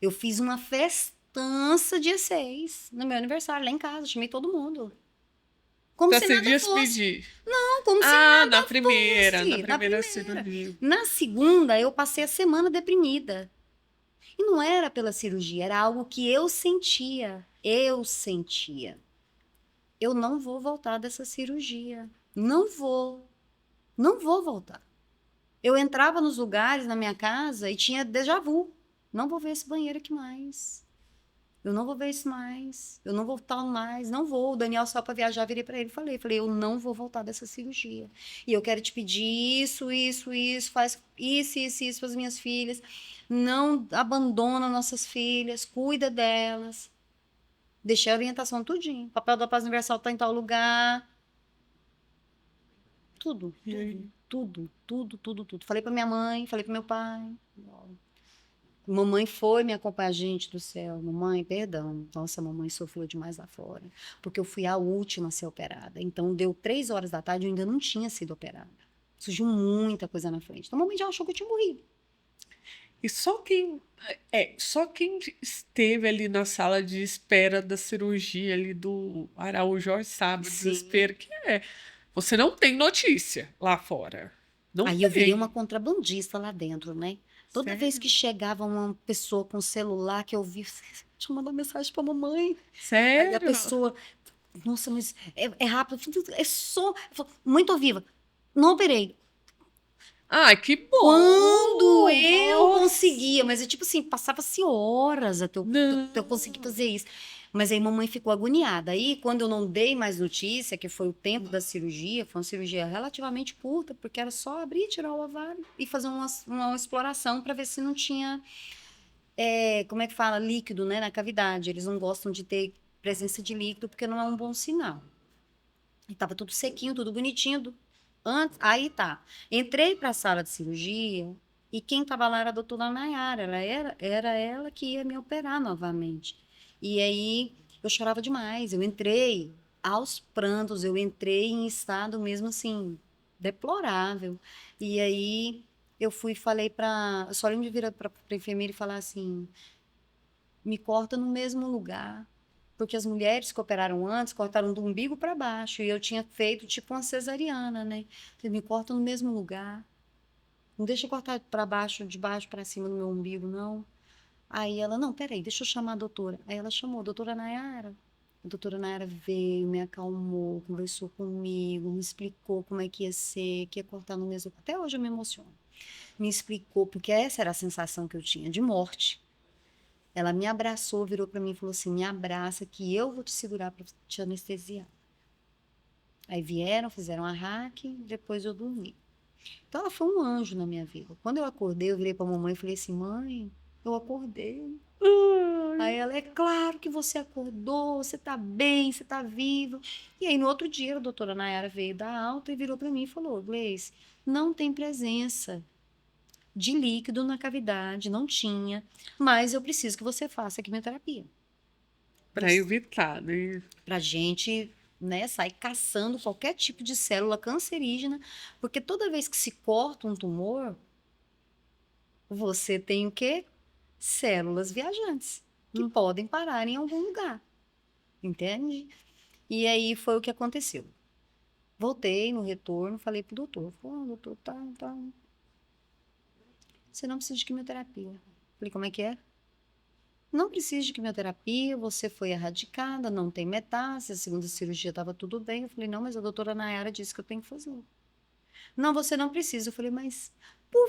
Speaker 2: Eu fiz uma festança dia 6 no meu aniversário, lá em casa, chamei todo mundo. Como
Speaker 1: Pra
Speaker 2: se
Speaker 1: se
Speaker 2: nada fosse.
Speaker 1: despedir.
Speaker 2: Não, como se
Speaker 1: Ah,
Speaker 2: nada
Speaker 1: na
Speaker 2: fosse. Na
Speaker 1: primeira
Speaker 2: primeira.
Speaker 1: cirurgia.
Speaker 2: Na segunda, eu passei a semana deprimida. E não era pela cirurgia, era algo que eu sentia. Eu sentia. Eu não vou voltar dessa cirurgia. Não vou. Não vou voltar. Eu entrava nos lugares na minha casa e tinha déjà vu. Não vou ver esse banheiro aqui mais. Eu não vou ver isso mais. Eu não vou voltar mais. Não vou. O Daniel só para viajar, virei para ele e falei, eu não vou voltar dessa cirurgia. E eu quero te pedir isso, isso, isso, faz isso para as minhas filhas. Não abandona nossas filhas, cuida delas. Deixei a orientação tudinho. O papel da paz universal tá em tal lugar. Tudo,
Speaker 1: E aí?
Speaker 2: tudo. Falei para minha mãe, falei para meu pai. Mamãe foi me acompanhar, gente do céu. Mamãe, perdão. Nossa, mamãe sofreu demais lá fora. Porque eu fui a última a ser operada. Então, deu 3 horas da tarde, eu ainda não tinha sido operada. Surgiu muita coisa na frente. Então, mamãe já achou que eu tinha morrido.
Speaker 1: E só quem esteve ali na sala de espera da cirurgia ali do Araújo Jorge sabe o
Speaker 2: Sim.
Speaker 1: desespero que é. Você não tem notícia lá fora. Não
Speaker 2: Aí eu virei uma
Speaker 1: tem.
Speaker 2: contrabandista lá dentro, né? Toda vez que
Speaker 1: Sério?
Speaker 2: chegava uma pessoa com celular que eu vi, deixa eu mandar mensagem pra mamãe. Aí a
Speaker 1: Sério?
Speaker 2: pessoa, nossa, mas é rápido, é só. Eu falo, mãe, tô viva. Não operei.
Speaker 1: Ai, que
Speaker 2: Quando
Speaker 1: bom!
Speaker 2: eu
Speaker 1: Nossa!
Speaker 2: conseguia, mas é tipo assim, passava-se horas até eu conseguir
Speaker 1: Não.
Speaker 2: fazer isso. Mas aí mamãe ficou agoniada. Aí, quando eu não dei mais notícia, que foi o tempo da cirurgia, foi uma cirurgia relativamente curta, porque era só abrir, tirar o ovário e fazer uma exploração para ver se não tinha, como é que fala, líquido, né, na cavidade. Eles não gostam de ter presença de líquido porque não é um bom sinal. E tava tudo sequinho, tudo bonitinho. Antes, aí tá. Entrei para a sala de cirurgia e quem estava lá era a doutora Nayara. Era ela que ia me operar novamente. E aí eu chorava demais. Eu entrei aos prantos, eu entrei em estado mesmo assim, deplorável. E aí eu fui e falei para. Só lembro de virar para a enfermeira e falar assim: me corta no mesmo lugar. Porque as mulheres que operaram antes cortaram do umbigo para baixo. E eu tinha feito tipo uma cesariana, né? Você me corta no mesmo lugar. Não deixa eu cortar para baixo, de baixo para cima do meu umbigo, não. Aí ela, não, peraí, deixa eu chamar a doutora. Aí ela chamou a doutora Nayara. A doutora Nayara veio, me acalmou, conversou comigo, me explicou como é que ia ser, que ia cortar no mesmo. Até hoje eu me emociono. Me explicou, porque essa era a sensação que eu tinha de morte. Ela me abraçou, virou para mim e falou assim: me abraça que eu vou te segurar para te anestesiar. Aí vieram, fizeram a hack, depois eu dormi. Então ela foi um anjo na minha vida. Quando eu acordei, eu virei para a mamãe e falei assim: mãe, eu acordei.
Speaker 1: Ai.
Speaker 2: Aí ela, é claro que você acordou, você tá bem, você tá viva. E aí no outro dia a doutora Nayara veio da alta e virou para mim e falou: Gleice, não tem presença de líquido na cavidade, não tinha, mas eu preciso que você faça a quimioterapia.
Speaker 1: Pra evitar, né?
Speaker 2: Pra gente, né, sair caçando qualquer tipo de célula cancerígena, porque toda vez que se corta um tumor, você tem o quê? Células viajantes, que
Speaker 1: Hum.
Speaker 2: podem parar em algum lugar, entende? E aí foi o que aconteceu. Voltei no retorno, falei pro doutor. Falei, doutor, tá. Você não precisa de quimioterapia. Falei, como é que é? Não precisa de quimioterapia, você foi erradicada, não tem metástase, a segunda cirurgia estava tudo bem. Eu falei, não, mas a doutora Nayara disse que eu tenho que fazer. Não, você não precisa. Eu falei, mas por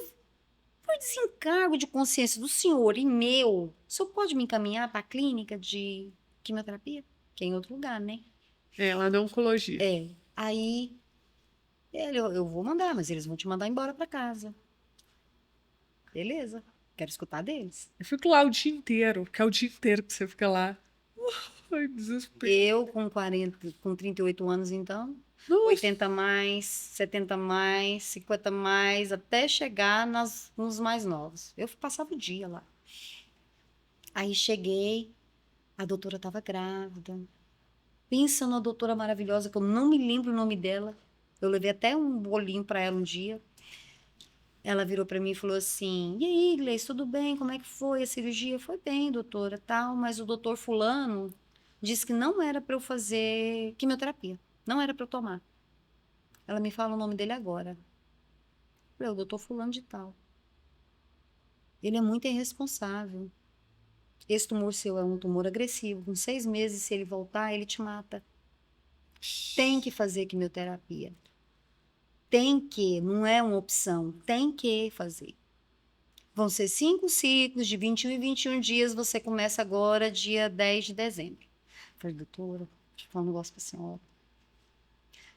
Speaker 2: desencargo de consciência do senhor e meu, o senhor pode me encaminhar para a clínica de quimioterapia? Que é em outro lugar, né?
Speaker 1: É, lá na oncologia.
Speaker 2: É. Aí, eu vou mandar, mas eles vão te mandar embora para casa. Beleza, quero escutar deles.
Speaker 1: Eu fico lá o dia inteiro, que é o dia inteiro que você fica lá. Ai, desespero.
Speaker 2: Eu com 38 anos, então,
Speaker 1: Nossa,
Speaker 2: 80 mais, 70 mais, 50 mais, até chegar nos mais novos. Eu passava o dia lá. Aí cheguei, a doutora estava grávida. Pensa numa doutora maravilhosa, que eu não me lembro o nome dela. Eu levei até um bolinho para ela um dia. Ela virou para mim e falou assim: E aí, Gleice, tudo bem? Como é que foi a cirurgia? Foi bem, doutora, tal, mas o doutor Fulano disse que não era para eu fazer quimioterapia, não era para eu tomar. Ela me fala o nome dele agora. Eu falei, o doutor Fulano de tal. Ele é muito irresponsável. Esse tumor seu é um tumor agressivo. Com 6 meses, se ele voltar, ele te mata. Tem que fazer quimioterapia. Tem que, não é uma opção. Tem que fazer. Vão ser 5 ciclos de 21 em 21 dias. Você começa agora, dia 10 de dezembro. Eu falei, doutora, deixa eu falar um negócio pra senhora.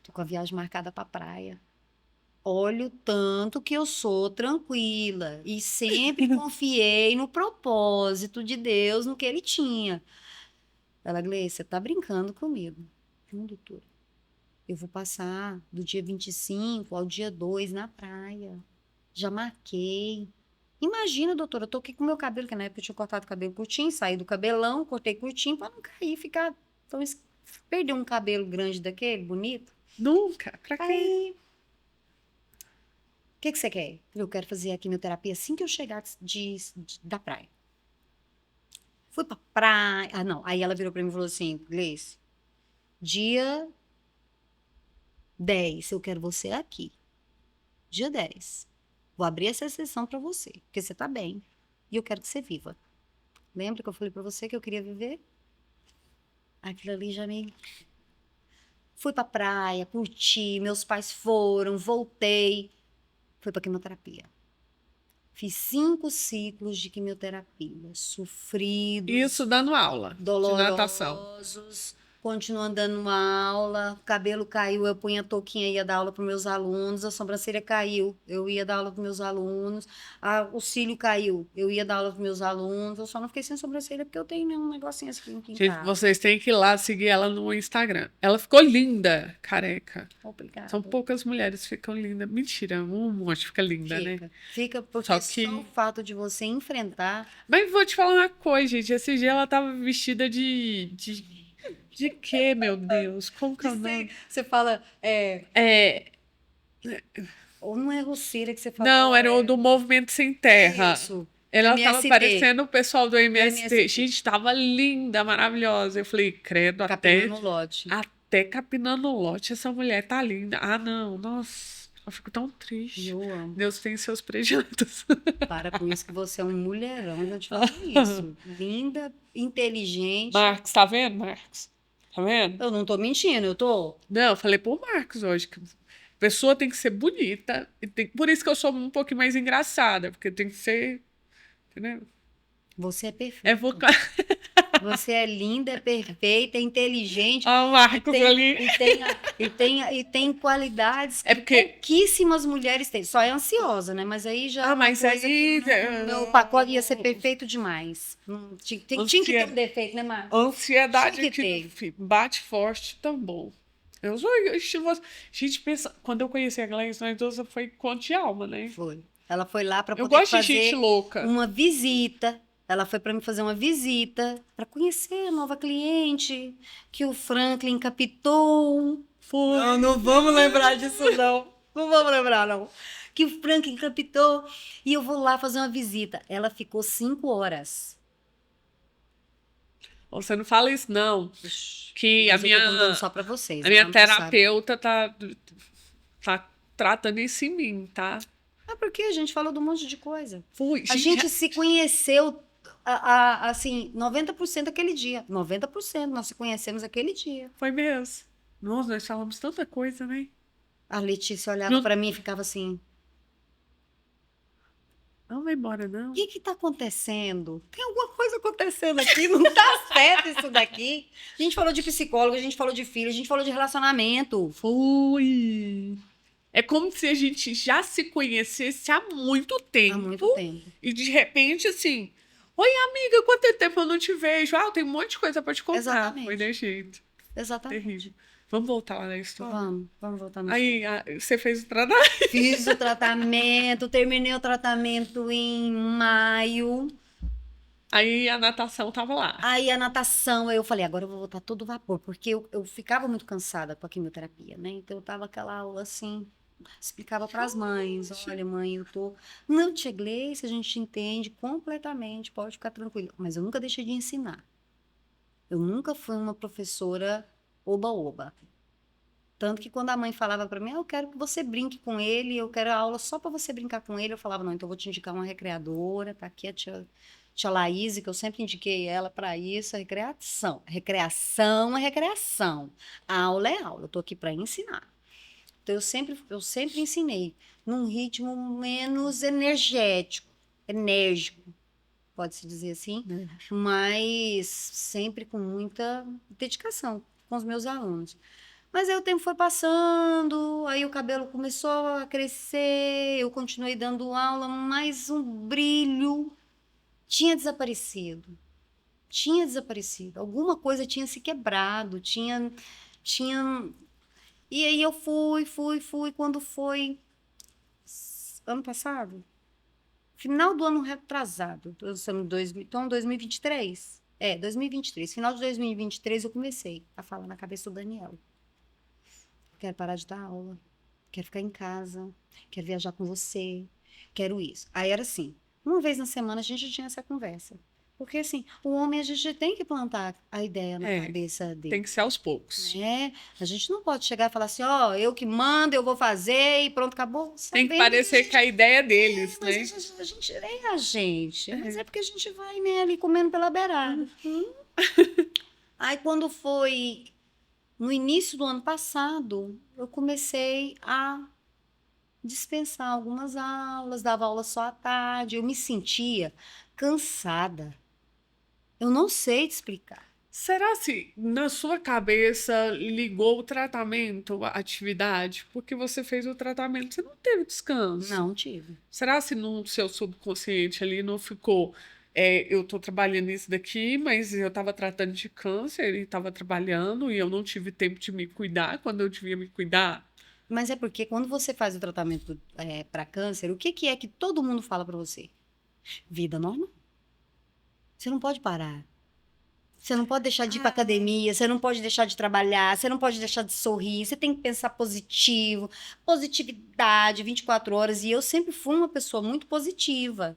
Speaker 2: Tô com a viagem marcada pra praia. Olha o tanto que eu sou tranquila e sempre confiei no propósito de Deus, no que ele tinha. Ela, Gleice, você tá brincando comigo. Não, doutora. Eu vou passar do dia 25 ao dia 2 na praia. Já marquei. Imagina, doutora, eu tô aqui com meu cabelo, que na época eu tinha cortado o cabelo curtinho, saí do cabelão, cortei curtinho para não cair, ficar. Então, perder um cabelo grande daquele, bonito.
Speaker 1: nunca. Pra quê?
Speaker 2: Aí, o que você quer? Eu quero fazer a quimioterapia assim que eu chegar da praia. Fui pra praia. Ah, não. Aí ela virou pra mim e falou assim: Gleice, dia 10, eu quero você aqui. Dia 10. Vou abrir essa sessão pra você, porque você tá bem. E eu quero que você viva. Lembra que eu falei pra você que eu queria viver? Aquilo ali já me. Fui pra praia, curti, meus pais foram, voltei. Fui pra quimioterapia. Fiz 5 ciclos de quimioterapia, sofridos,
Speaker 1: Isso dando aula de natação.
Speaker 2: dolorosos, continuando dando aula, o cabelo caiu, eu punha a touquinha e ia dar aula para meus alunos, a sobrancelha caiu, eu ia dar aula para meus alunos, o cílio caiu, eu ia dar aula para meus alunos, eu só não fiquei sem sobrancelha porque eu tenho um negocinho assim aqui em
Speaker 1: Gente,
Speaker 2: casa.
Speaker 1: vocês têm que ir lá seguir ela no Instagram. Ela ficou linda, careca.
Speaker 2: Obrigada.
Speaker 1: São poucas mulheres que ficam lindas. Mentira, um monte fica linda, né?
Speaker 2: Fica porque
Speaker 1: Só
Speaker 2: só
Speaker 1: que-
Speaker 2: o fato de você enfrentar.
Speaker 1: Mas vou te falar uma coisa, gente. Esse dia ela tava vestida de quê, meu Deus? Como que é o nome?
Speaker 2: Você fala,
Speaker 1: É,
Speaker 2: ou não é roceira que você fala.
Speaker 1: não, era o do Movimento Sem Terra.
Speaker 2: Isso.
Speaker 1: Ela tava
Speaker 2: MST.
Speaker 1: parecendo o pessoal do MST.
Speaker 2: MST.
Speaker 1: Gente, tava linda, maravilhosa. Eu falei, credo,
Speaker 2: Capinando no lote.
Speaker 1: até capinando o lote, essa mulher tá linda. Ah, não, nossa, eu fico tão triste.
Speaker 2: Eu amo.
Speaker 1: Deus tem seus prediletos.
Speaker 2: Para com isso que você é um mulherão, eu te falo isso. Linda, inteligente.
Speaker 1: Marcos, tá vendo, Marcos? Tá vendo?
Speaker 2: Eu não tô mentindo, eu tô.
Speaker 1: Não, eu falei pro Marcos hoje que a pessoa tem que ser bonita. Por isso que eu sou um pouquinho mais engraçada, porque tem que ser. Entendeu?
Speaker 2: Você é perfeita.
Speaker 1: É vocal.
Speaker 2: Você é linda, é perfeita, é inteligente.
Speaker 1: Ó, o Marcos ali.
Speaker 2: E tem qualidades
Speaker 1: É
Speaker 2: que
Speaker 1: porque-
Speaker 2: pouquíssimas mulheres têm. Só é ansiosa, né? Mas aí já.
Speaker 1: Ah, mas
Speaker 2: coisa
Speaker 1: aí-
Speaker 2: que meu pacote ia ser perfeito demais. Tinha que ter um defeito, né, Marcos?
Speaker 1: Ansiedade
Speaker 2: Tinha que
Speaker 1: que
Speaker 2: ter.
Speaker 1: fi, bate forte tão bom. Gente, pensa, quando eu conheci a Gleice, nós duas foi conto de alma, né?
Speaker 2: Foi. Ela foi lá para
Speaker 1: Eu
Speaker 2: poder
Speaker 1: gosto de gente
Speaker 2: fazer
Speaker 1: louca.
Speaker 2: uma visita. Ela foi para mim fazer uma visita para conhecer a nova cliente que o Franklin captou.
Speaker 1: Foi.
Speaker 2: Não vamos lembrar disso, não. Não vamos lembrar, não. Que o Franklin captou. E eu vou lá fazer uma visita. Ela ficou 5 horas.
Speaker 1: Ou você não fala isso, não.
Speaker 2: Ixi,
Speaker 1: Que
Speaker 2: mas eu tô contando só pra vocês,
Speaker 1: a
Speaker 2: ela
Speaker 1: minha
Speaker 2: não sabe.
Speaker 1: terapeuta tá tratando isso em mim, tá?
Speaker 2: É porque a gente falou de um monte de coisa.
Speaker 1: Fui,
Speaker 2: A gente se conheceu, assim, 90% aquele dia. 90% nós se conhecemos aquele dia.
Speaker 1: foi mesmo. Nossa, nós falamos tanta coisa, né?
Speaker 2: A Letícia olhava
Speaker 1: Não,
Speaker 2: pra mim e ficava assim:
Speaker 1: não vai embora,
Speaker 2: o
Speaker 1: não.
Speaker 2: que que tá acontecendo? Tem alguma coisa acontecendo aqui? Não tá certo isso daqui. A gente falou de psicólogo, a gente falou de filho, a gente falou de relacionamento.
Speaker 1: Foi. É como se a gente já se conhecesse há muito
Speaker 2: Há
Speaker 1: tempo.
Speaker 2: muito tempo.
Speaker 1: E de repente, assim, oi, amiga, quanto tempo eu não te vejo? Ah, eu tenho um monte de coisa pra te contar.
Speaker 2: Exatamente.
Speaker 1: Foi desse jeito.
Speaker 2: Exatamente.
Speaker 1: Terrível. Vamos voltar lá na história?
Speaker 2: Vamos voltar no
Speaker 1: Aí, você fez o tratamento.
Speaker 2: Fiz o tratamento, terminei o tratamento em maio.
Speaker 1: Aí a natação tava lá.
Speaker 2: Aí a natação, aí eu falei, agora eu vou voltar todo vapor, porque eu ficava muito cansada com a quimioterapia, né? Então eu tava aquela aula assim, explicava para as mães, olha, mãe, eu tô. Não, tia Gleice, a gente entende completamente, pode ficar tranquilo. Mas eu nunca deixei de ensinar. Eu nunca fui uma professora oba-oba. Tanto que quando a mãe falava para mim, eu quero que você brinque com ele, eu quero a aula só para você brincar com ele, eu falava, não, então eu vou te indicar uma recreadora, tá aqui a tia Laís, que eu sempre indiquei ela para isso, a recreação. Recreação é recreação. A aula é aula, eu tô aqui para ensinar. Então eu sempre ensinei num ritmo menos energético, enérgico, pode-se dizer assim, mas sempre com muita dedicação com os meus alunos. Mas aí o tempo foi passando, aí o cabelo começou a crescer, eu continuei dando aula, mas um brilho tinha desaparecido. Tinha desaparecido. Alguma coisa tinha se quebrado, tinha. E aí eu fui. Quando foi ano passado? Final do ano retrasado. Então, 2023. 2023. Final de 2023 eu comecei a falar na cabeça do Daniel. Quero parar de dar aula, quero ficar em casa, quero viajar com você, quero isso. Aí era assim, uma vez na semana a gente já tinha essa conversa. Porque assim, o homem a gente tem que plantar a ideia na cabeça dele.
Speaker 1: Tem que ser aos poucos.
Speaker 2: Né? A gente não pode chegar e falar assim, ó, eu que mando, eu vou fazer e pronto, acabou.
Speaker 1: Tem que parecer que a ideia é deles, né?
Speaker 2: Mas a gente é a gente. Mas é porque a gente vai, né, ali comendo pela beirada. Aí quando foi no início do ano passado, eu comecei a dispensar algumas aulas, dava aula só à tarde, eu me sentia cansada. Eu não sei te explicar.
Speaker 1: Será se na sua cabeça ligou o tratamento à atividade? Porque você fez o tratamento, você não teve descanso.
Speaker 2: Não tive.
Speaker 1: Será se no seu subconsciente ali não ficou, eu tô trabalhando nisso daqui, mas eu tava tratando de câncer e tava trabalhando e eu não tive tempo de me cuidar quando eu devia me cuidar?
Speaker 2: Mas é porque quando você faz o tratamento para câncer, o que que é que todo mundo fala para você? Vida normal. Você não pode parar. Você não pode deixar de ir para academia, você não pode deixar de trabalhar, você não pode deixar de sorrir, você tem que pensar positivo, positividade 24 horas. E eu sempre fui uma pessoa muito positiva.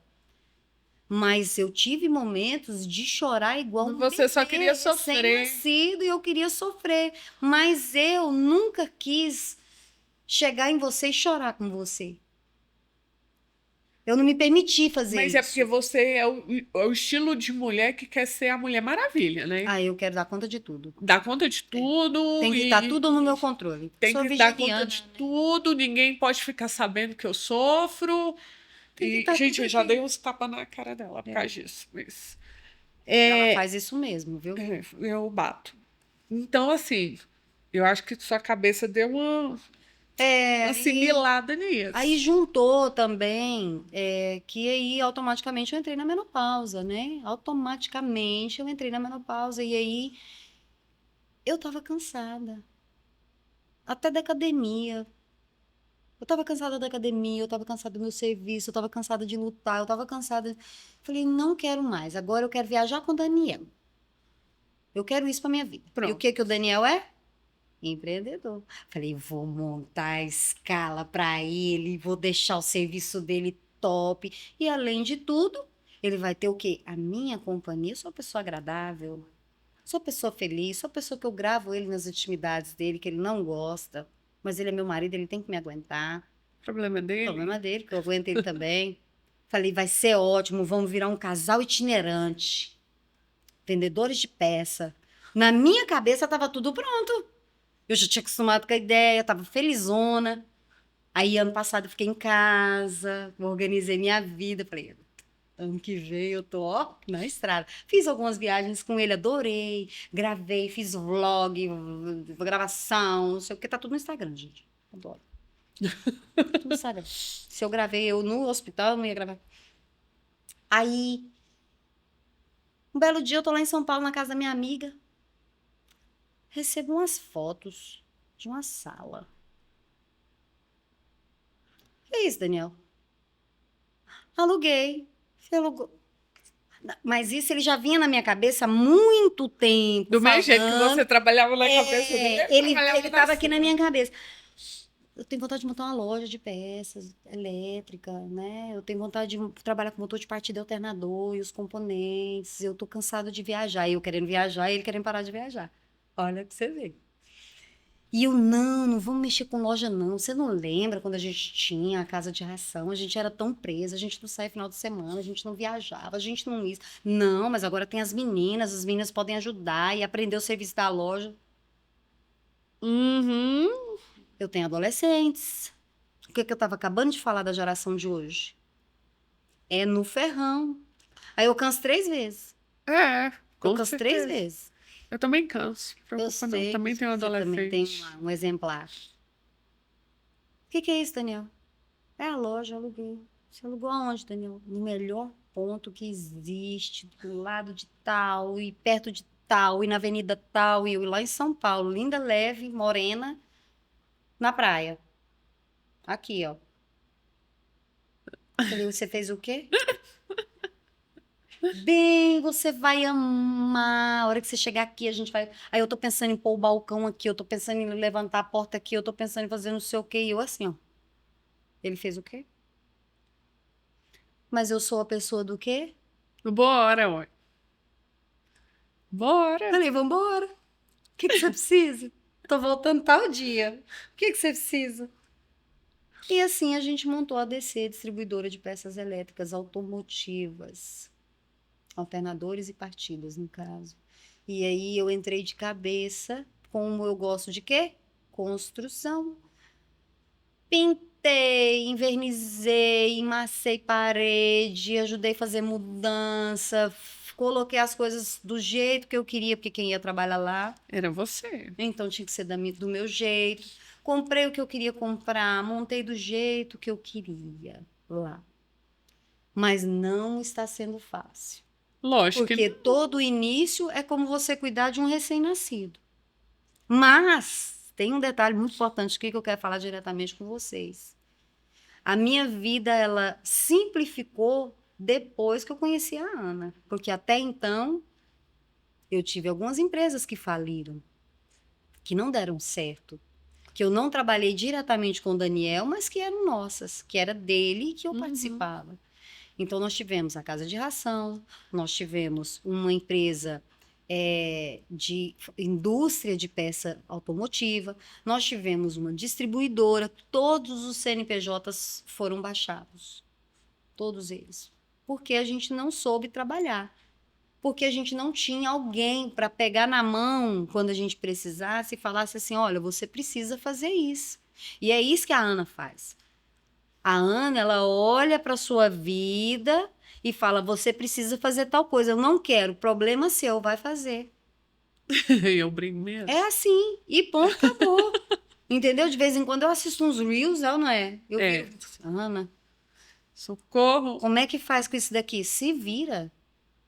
Speaker 2: Mas eu tive momentos de chorar igual um
Speaker 1: Você só
Speaker 2: bebê
Speaker 1: queria sofrer.
Speaker 2: recém-nascido e eu queria sofrer. Mas eu nunca quis chegar em você e chorar com você. Eu não me permiti fazer
Speaker 1: Mas
Speaker 2: isso.
Speaker 1: é porque você é o estilo de mulher que quer ser a Mulher Maravilha, né?
Speaker 2: Ah, eu quero dar conta de tudo.
Speaker 1: Dá conta de tudo.
Speaker 2: Tem que
Speaker 1: e
Speaker 2: estar tudo no meu controle.
Speaker 1: Tem
Speaker 2: Sou
Speaker 1: que dar conta
Speaker 2: virginiana,
Speaker 1: de
Speaker 2: né?
Speaker 1: tudo. Ninguém pode ficar sabendo que eu sofro.
Speaker 2: Tem que
Speaker 1: E,
Speaker 2: tá
Speaker 1: gente,
Speaker 2: tudo
Speaker 1: eu já
Speaker 2: aqui.
Speaker 1: dei uns tapas na cara dela por
Speaker 2: É.
Speaker 1: causa disso. Mas
Speaker 2: Ela faz isso mesmo, viu?
Speaker 1: eu bato. Então, assim, eu acho que sua cabeça deu uma
Speaker 2: Aí
Speaker 1: assimilada nisso.
Speaker 2: Aí juntou também que aí automaticamente eu entrei na menopausa, né? Automaticamente eu entrei na menopausa e aí eu tava cansada. Até da academia. Eu tava cansada da academia, eu tava cansada do meu serviço, eu tava cansada de lutar, eu tava cansada. Falei, não quero mais. Agora eu quero viajar com o Daniel. Eu quero isso pra minha vida. E o
Speaker 1: Pronto.
Speaker 2: que o Daniel é? Empreendedor. Falei, vou montar a escala para ele, vou deixar o serviço dele top. E além de tudo, ele vai ter o quê? A minha companhia. Eu sou uma pessoa agradável. Sou pessoa feliz, sou pessoa que eu gravo ele nas intimidades dele, que ele não gosta, mas ele é meu marido, ele tem que me aguentar.
Speaker 1: Problema dele.
Speaker 2: Problema dele, que eu aguento ele também. Falei, vai ser ótimo, vamos virar um casal itinerante, vendedores de peça. Na minha cabeça estava tudo pronto. Eu já tinha acostumado com a ideia, estava felizona. Aí, ano passado, eu fiquei em casa, organizei minha vida. Falei, ano que vem eu tô, ó, na estrada. Fiz algumas viagens com ele, adorei. Gravei, fiz vlog, gravação, não sei o que. Tá tudo no Instagram, gente. Adoro. Tudo no Instagram. Se eu gravei eu no hospital, eu não ia gravar. Aí, um belo dia, eu tô lá em São Paulo, na casa da minha amiga. Recebo umas fotos de uma sala. Que é isso, Daniel? Aluguei. Você alugou. Mas isso ele já vinha na minha cabeça há muito tempo.
Speaker 1: Do mesmo jeito que
Speaker 2: falando.
Speaker 1: você trabalhava na cabeça dele,
Speaker 2: Ele
Speaker 1: trabalhava
Speaker 2: estava
Speaker 1: na
Speaker 2: aqui na
Speaker 1: sua.
Speaker 2: minha cabeça. Eu tenho vontade de montar uma loja de peças elétrica, né? Eu tenho vontade de trabalhar com motor de partida alternador e os componentes. Eu tô cansado de viajar. E eu querendo viajar e ele querendo parar de viajar. Olha que você vê. E eu, não vamos mexer com loja, não. Você não lembra quando a gente tinha a casa de ração? A gente era tão presa, a gente não saía final de semana, a gente não viajava, a gente não isso. Não, mas agora tem as meninas podem ajudar e aprender o serviço da loja.
Speaker 1: Uhum.
Speaker 2: Eu tenho adolescentes. O que eu estava acabando de falar da geração de hoje? É no ferrão. Aí eu canso 3 vezes.
Speaker 1: É,
Speaker 2: Eu
Speaker 1: com
Speaker 2: canso 3
Speaker 1: certeza.
Speaker 2: vezes.
Speaker 1: Eu também canso.
Speaker 2: Eu
Speaker 1: Preocupa não.
Speaker 2: sei
Speaker 1: Também
Speaker 2: que
Speaker 1: tenho
Speaker 2: você também tem
Speaker 1: adolescente.
Speaker 2: um exemplar. O que é isso, Daniel? É a loja, eu aluguei. Você alugou aonde, Daniel? No melhor ponto que existe, do lado de tal, e perto de tal, e na avenida tal, e eu lá em São Paulo, linda, leve, morena, na praia. Aqui, ó. Falei, você fez o quê? Bem, você vai amar. A hora que você chegar aqui, a gente vai. Aí eu tô pensando em pôr o balcão aqui, eu tô pensando em levantar a porta aqui, eu tô pensando em fazer não sei o quê. E eu assim, ó. Ele fez o quê? Mas eu sou a pessoa do quê?
Speaker 1: Bora, ué. Bora.
Speaker 2: Falei, vambora. O que você precisa? Tô voltando tal dia. O que você precisa? E assim a gente montou a DC, distribuidora de peças elétricas automotivas, alternadores e partidas, no caso. E aí eu entrei de cabeça, como eu gosto de quê? Construção. Pintei, envernizei, emassei parede, ajudei a fazer mudança, coloquei as coisas do jeito que eu queria, porque quem ia trabalhar lá,
Speaker 1: Era você.
Speaker 2: então tinha que ser do meu jeito. Comprei o que eu queria comprar, montei do jeito que eu queria lá. Mas não está sendo fácil.
Speaker 1: Lógico que
Speaker 2: Porque todo início é como você cuidar de um recém-nascido. Mas tem um detalhe muito importante aqui que eu quero falar diretamente com vocês. A minha vida, ela simplificou depois que eu conheci a Ana. Porque até então, eu tive algumas empresas que faliram, que não deram certo. Que eu não trabalhei diretamente com o Daniel, mas que eram nossas, que era dele e que eu participava. Então, nós tivemos a Casa de Ração, nós tivemos uma empresa de indústria de peça automotiva, nós tivemos uma distribuidora, todos os CNPJs foram baixados, todos eles, porque a gente não soube trabalhar, porque a gente não tinha alguém para pegar na mão quando a gente precisasse e falasse assim, olha, você precisa fazer isso. E é isso que a Ana faz. A Ana, ela olha para a sua vida e fala, você precisa fazer tal coisa. Eu não quero, problema seu, vai fazer.
Speaker 1: eu brinco mesmo.
Speaker 2: É assim, e ponto, acabou. Entendeu? De vez em quando eu assisto uns reels, não é? Eu
Speaker 1: É.
Speaker 2: fico, Ana,
Speaker 1: Socorro.
Speaker 2: como é que faz com isso daqui? Se vira.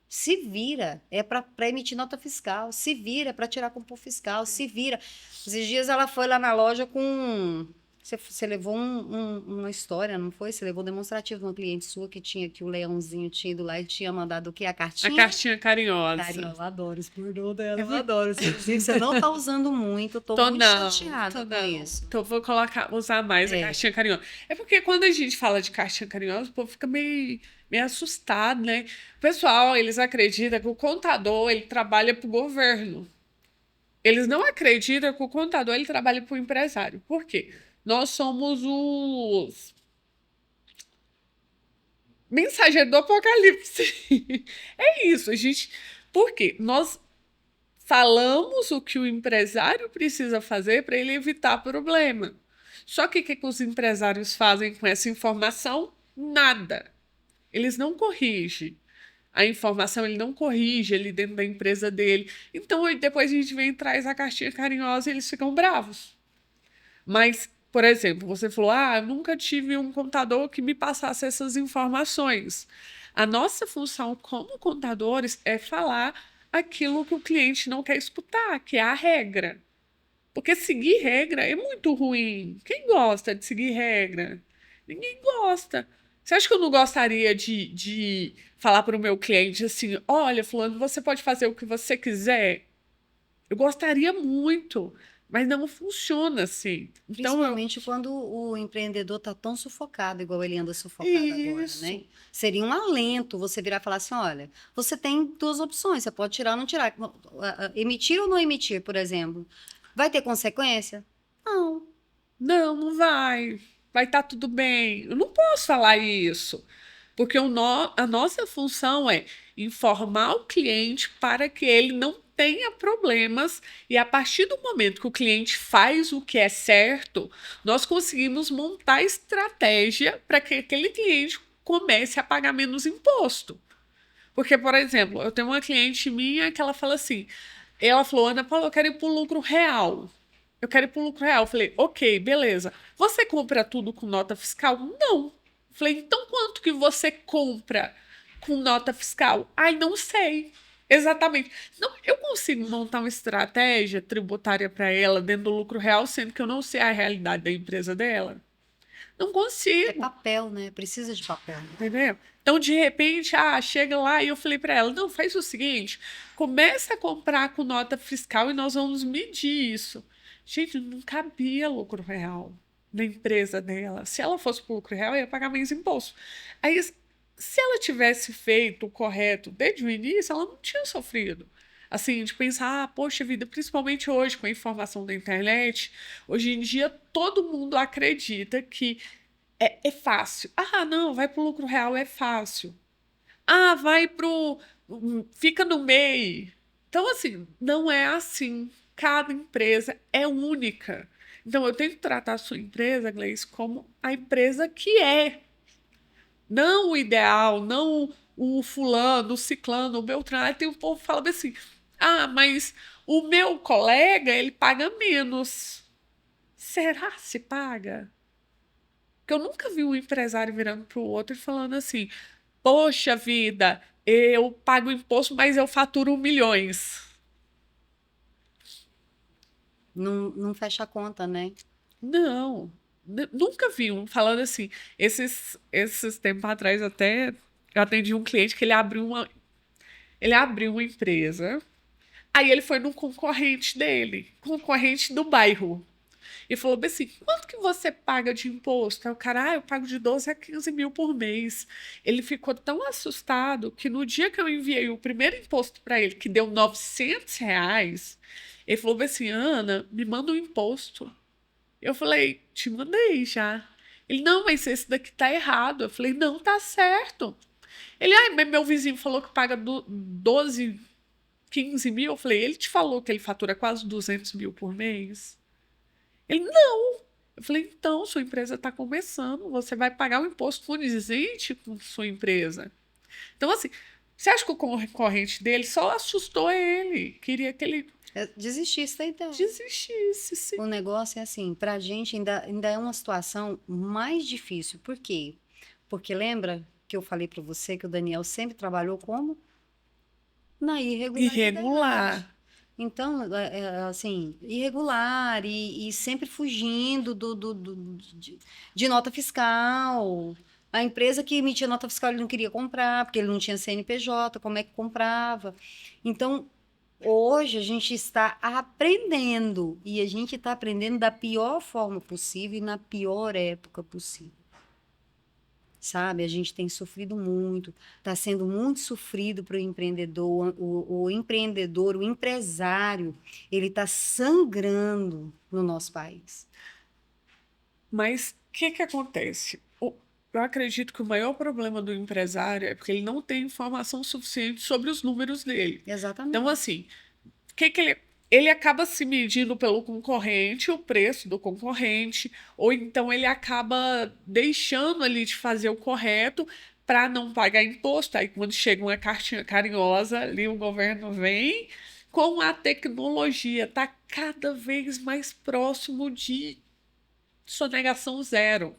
Speaker 2: Se vira. É para emitir nota fiscal. Se vira, é para tirar compor fiscal. Se vira. Esses dias ela foi lá na loja com Você levou uma história, não foi? Você levou demonstrativo de uma cliente sua que tinha que o leãozinho tinha ido lá e tinha mandado o quê? A
Speaker 1: A
Speaker 2: cartinha?
Speaker 1: cartinha carinhosa.
Speaker 2: Carinho, eu adoro esse bordô dela,
Speaker 1: É
Speaker 2: eu
Speaker 1: ver-
Speaker 2: adoro. Inclusive, você não tá usando muito, eu tô
Speaker 1: Tô
Speaker 2: muito
Speaker 1: não, tô
Speaker 2: chateada com
Speaker 1: não.
Speaker 2: isso.
Speaker 1: Então vou colocar, usar mais a
Speaker 2: É,
Speaker 1: caixinha carinhosa. É porque quando a gente fala de caixinha carinhosa, o povo fica meio assustado, né? O pessoal, eles acreditam que o contador, ele trabalha pro governo. Eles não acreditam que o contador, ele trabalha pro empresário. Por quê? Nós somos os mensageiros do apocalipse. É isso, a gente... Por quê? Nós falamos o que o empresário precisa fazer para ele evitar problema. Só que o que os empresários fazem com essa informação? Nada. Eles não corrigem. A informação ele não corrige ali dentro da empresa dele. Então, aí depois a gente vem e traz a caixinha carinhosa e eles ficam bravos. Mas, por exemplo, você falou: ah, eu nunca tive um contador que me passasse essas informações. A nossa função como contadores é falar aquilo que o cliente não quer escutar, que é a regra. Porque seguir regra é muito ruim. Quem gosta de seguir regra? Ninguém gosta. Você acha que eu não gostaria de falar para o meu cliente assim: olha, Fulano, você pode fazer o que você quiser? Eu gostaria muito, mas não funciona assim. Então,
Speaker 2: principalmente quando o empreendedor tá tão sufocado, igual ele anda sufocado agora,
Speaker 1: isso.
Speaker 2: né? Seria um alento você virar e falar assim: olha, você tem duas opções, você pode tirar ou não tirar. Emitir ou não emitir, por exemplo. Vai ter consequência? Não.
Speaker 1: Não, não vai. Vai estar tudo bem. Eu não posso falar isso, porque a nossa função é informar o cliente para que ele não tenha problemas, e a partir do momento que o cliente faz o que é certo, nós conseguimos montar estratégia para que aquele cliente comece a pagar menos imposto. Porque, por exemplo, eu tenho uma cliente minha que ela fala assim, ela falou: Ana Paula, eu quero ir para o lucro real. Eu quero ir para o lucro real. Eu falei: ok, beleza. Você compra tudo com nota fiscal? Não. Eu falei: então quanto que você compra com nota fiscal? Ai, não sei. Exatamente. Não, eu consigo montar uma estratégia tributária para ela dentro do lucro real, sendo que eu não sei a realidade da empresa dela? Não
Speaker 2: É
Speaker 1: consigo.
Speaker 2: papel, né? Precisa de papel.
Speaker 1: Entendeu? Então, de repente, chega lá e eu falei para ela: não, faz o seguinte, começa a comprar com nota fiscal e nós vamos medir isso. Gente, não cabia lucro real na empresa dela. Se ela fosse para lucro real, ia pagar menos imposto. Aí, se ela tivesse feito o correto desde o início, ela não tinha sofrido. Assim, de pensar: poxa vida, principalmente hoje com a informação da internet, hoje em dia todo mundo acredita que é fácil. Ah, não, vai pro lucro real, é fácil. Ah, vai pro. Fica no MEI. Então, assim, não é assim. Cada empresa é única. Então, eu tenho que tratar a sua empresa, Gleice, como a empresa que é. Não o ideal, não o fulano, o ciclano, o beltrano. Aí tem um povo que fala assim: ah, mas o meu colega, ele paga menos. Será se paga? Porque eu nunca vi um empresário virando para o outro e falando assim: poxa vida, eu pago imposto, mas eu faturo milhões.
Speaker 2: Não, não fecha a conta, né?
Speaker 1: Não, nunca vi um falando assim. Esses tempos atrás, até eu atendi um cliente que ele abriu uma empresa. Aí ele foi num concorrente dele, concorrente do bairro. E falou bem assim: quanto que você paga de imposto? Aí o cara: eu pago de 12 a 15 mil por mês. Ele ficou tão assustado que no dia que eu enviei o primeiro imposto para ele, que deu R$ 900, ele falou bem assim: Ana, me manda um imposto. Eu falei: te mandei já. Ele: não, mas esse daqui tá errado. Eu falei: não, tá certo. Ele: mas meu vizinho falou que paga 12, 15 mil. Eu falei: ele te falou que ele fatura quase 200 mil por mês? Ele: não. Eu falei: então, sua empresa está começando, você vai pagar o imposto condizente com sua empresa. Então, assim, você acha que o concorrente dele só assustou ele? Queria que ele
Speaker 2: Desistisse da ideia.
Speaker 1: desistisse, sim.
Speaker 2: O negócio é assim, pra gente ainda é uma situação mais difícil. Por quê? Porque lembra que eu falei para você que o Daniel sempre trabalhou como? Na irregularidade.
Speaker 1: Irregular.
Speaker 2: Então, assim, irregular e sempre fugindo de nota fiscal. A empresa que emitia nota fiscal ele não queria comprar, porque ele não tinha CNPJ, como é que comprava? Então, hoje a gente está aprendendo, e a gente está aprendendo da pior forma possível e na pior época possível. Sabe, a gente tem sofrido muito, está sendo muito sofrido para o empreendedor, o empreendedor, o empresário, ele está sangrando no nosso país.
Speaker 1: Mas o que que acontece? Eu acredito que o maior problema do empresário é porque ele não tem informação suficiente sobre os números dele. Então,
Speaker 2: Exatamente.
Speaker 1: assim, o que que ele acaba se medindo pelo concorrente, o preço do concorrente, ou então ele acaba deixando ali de fazer o correto para não pagar imposto. Aí, quando chega uma cartinha carinhosa, ali o governo vem com a tecnologia, está cada vez mais próximo de sonegação zero.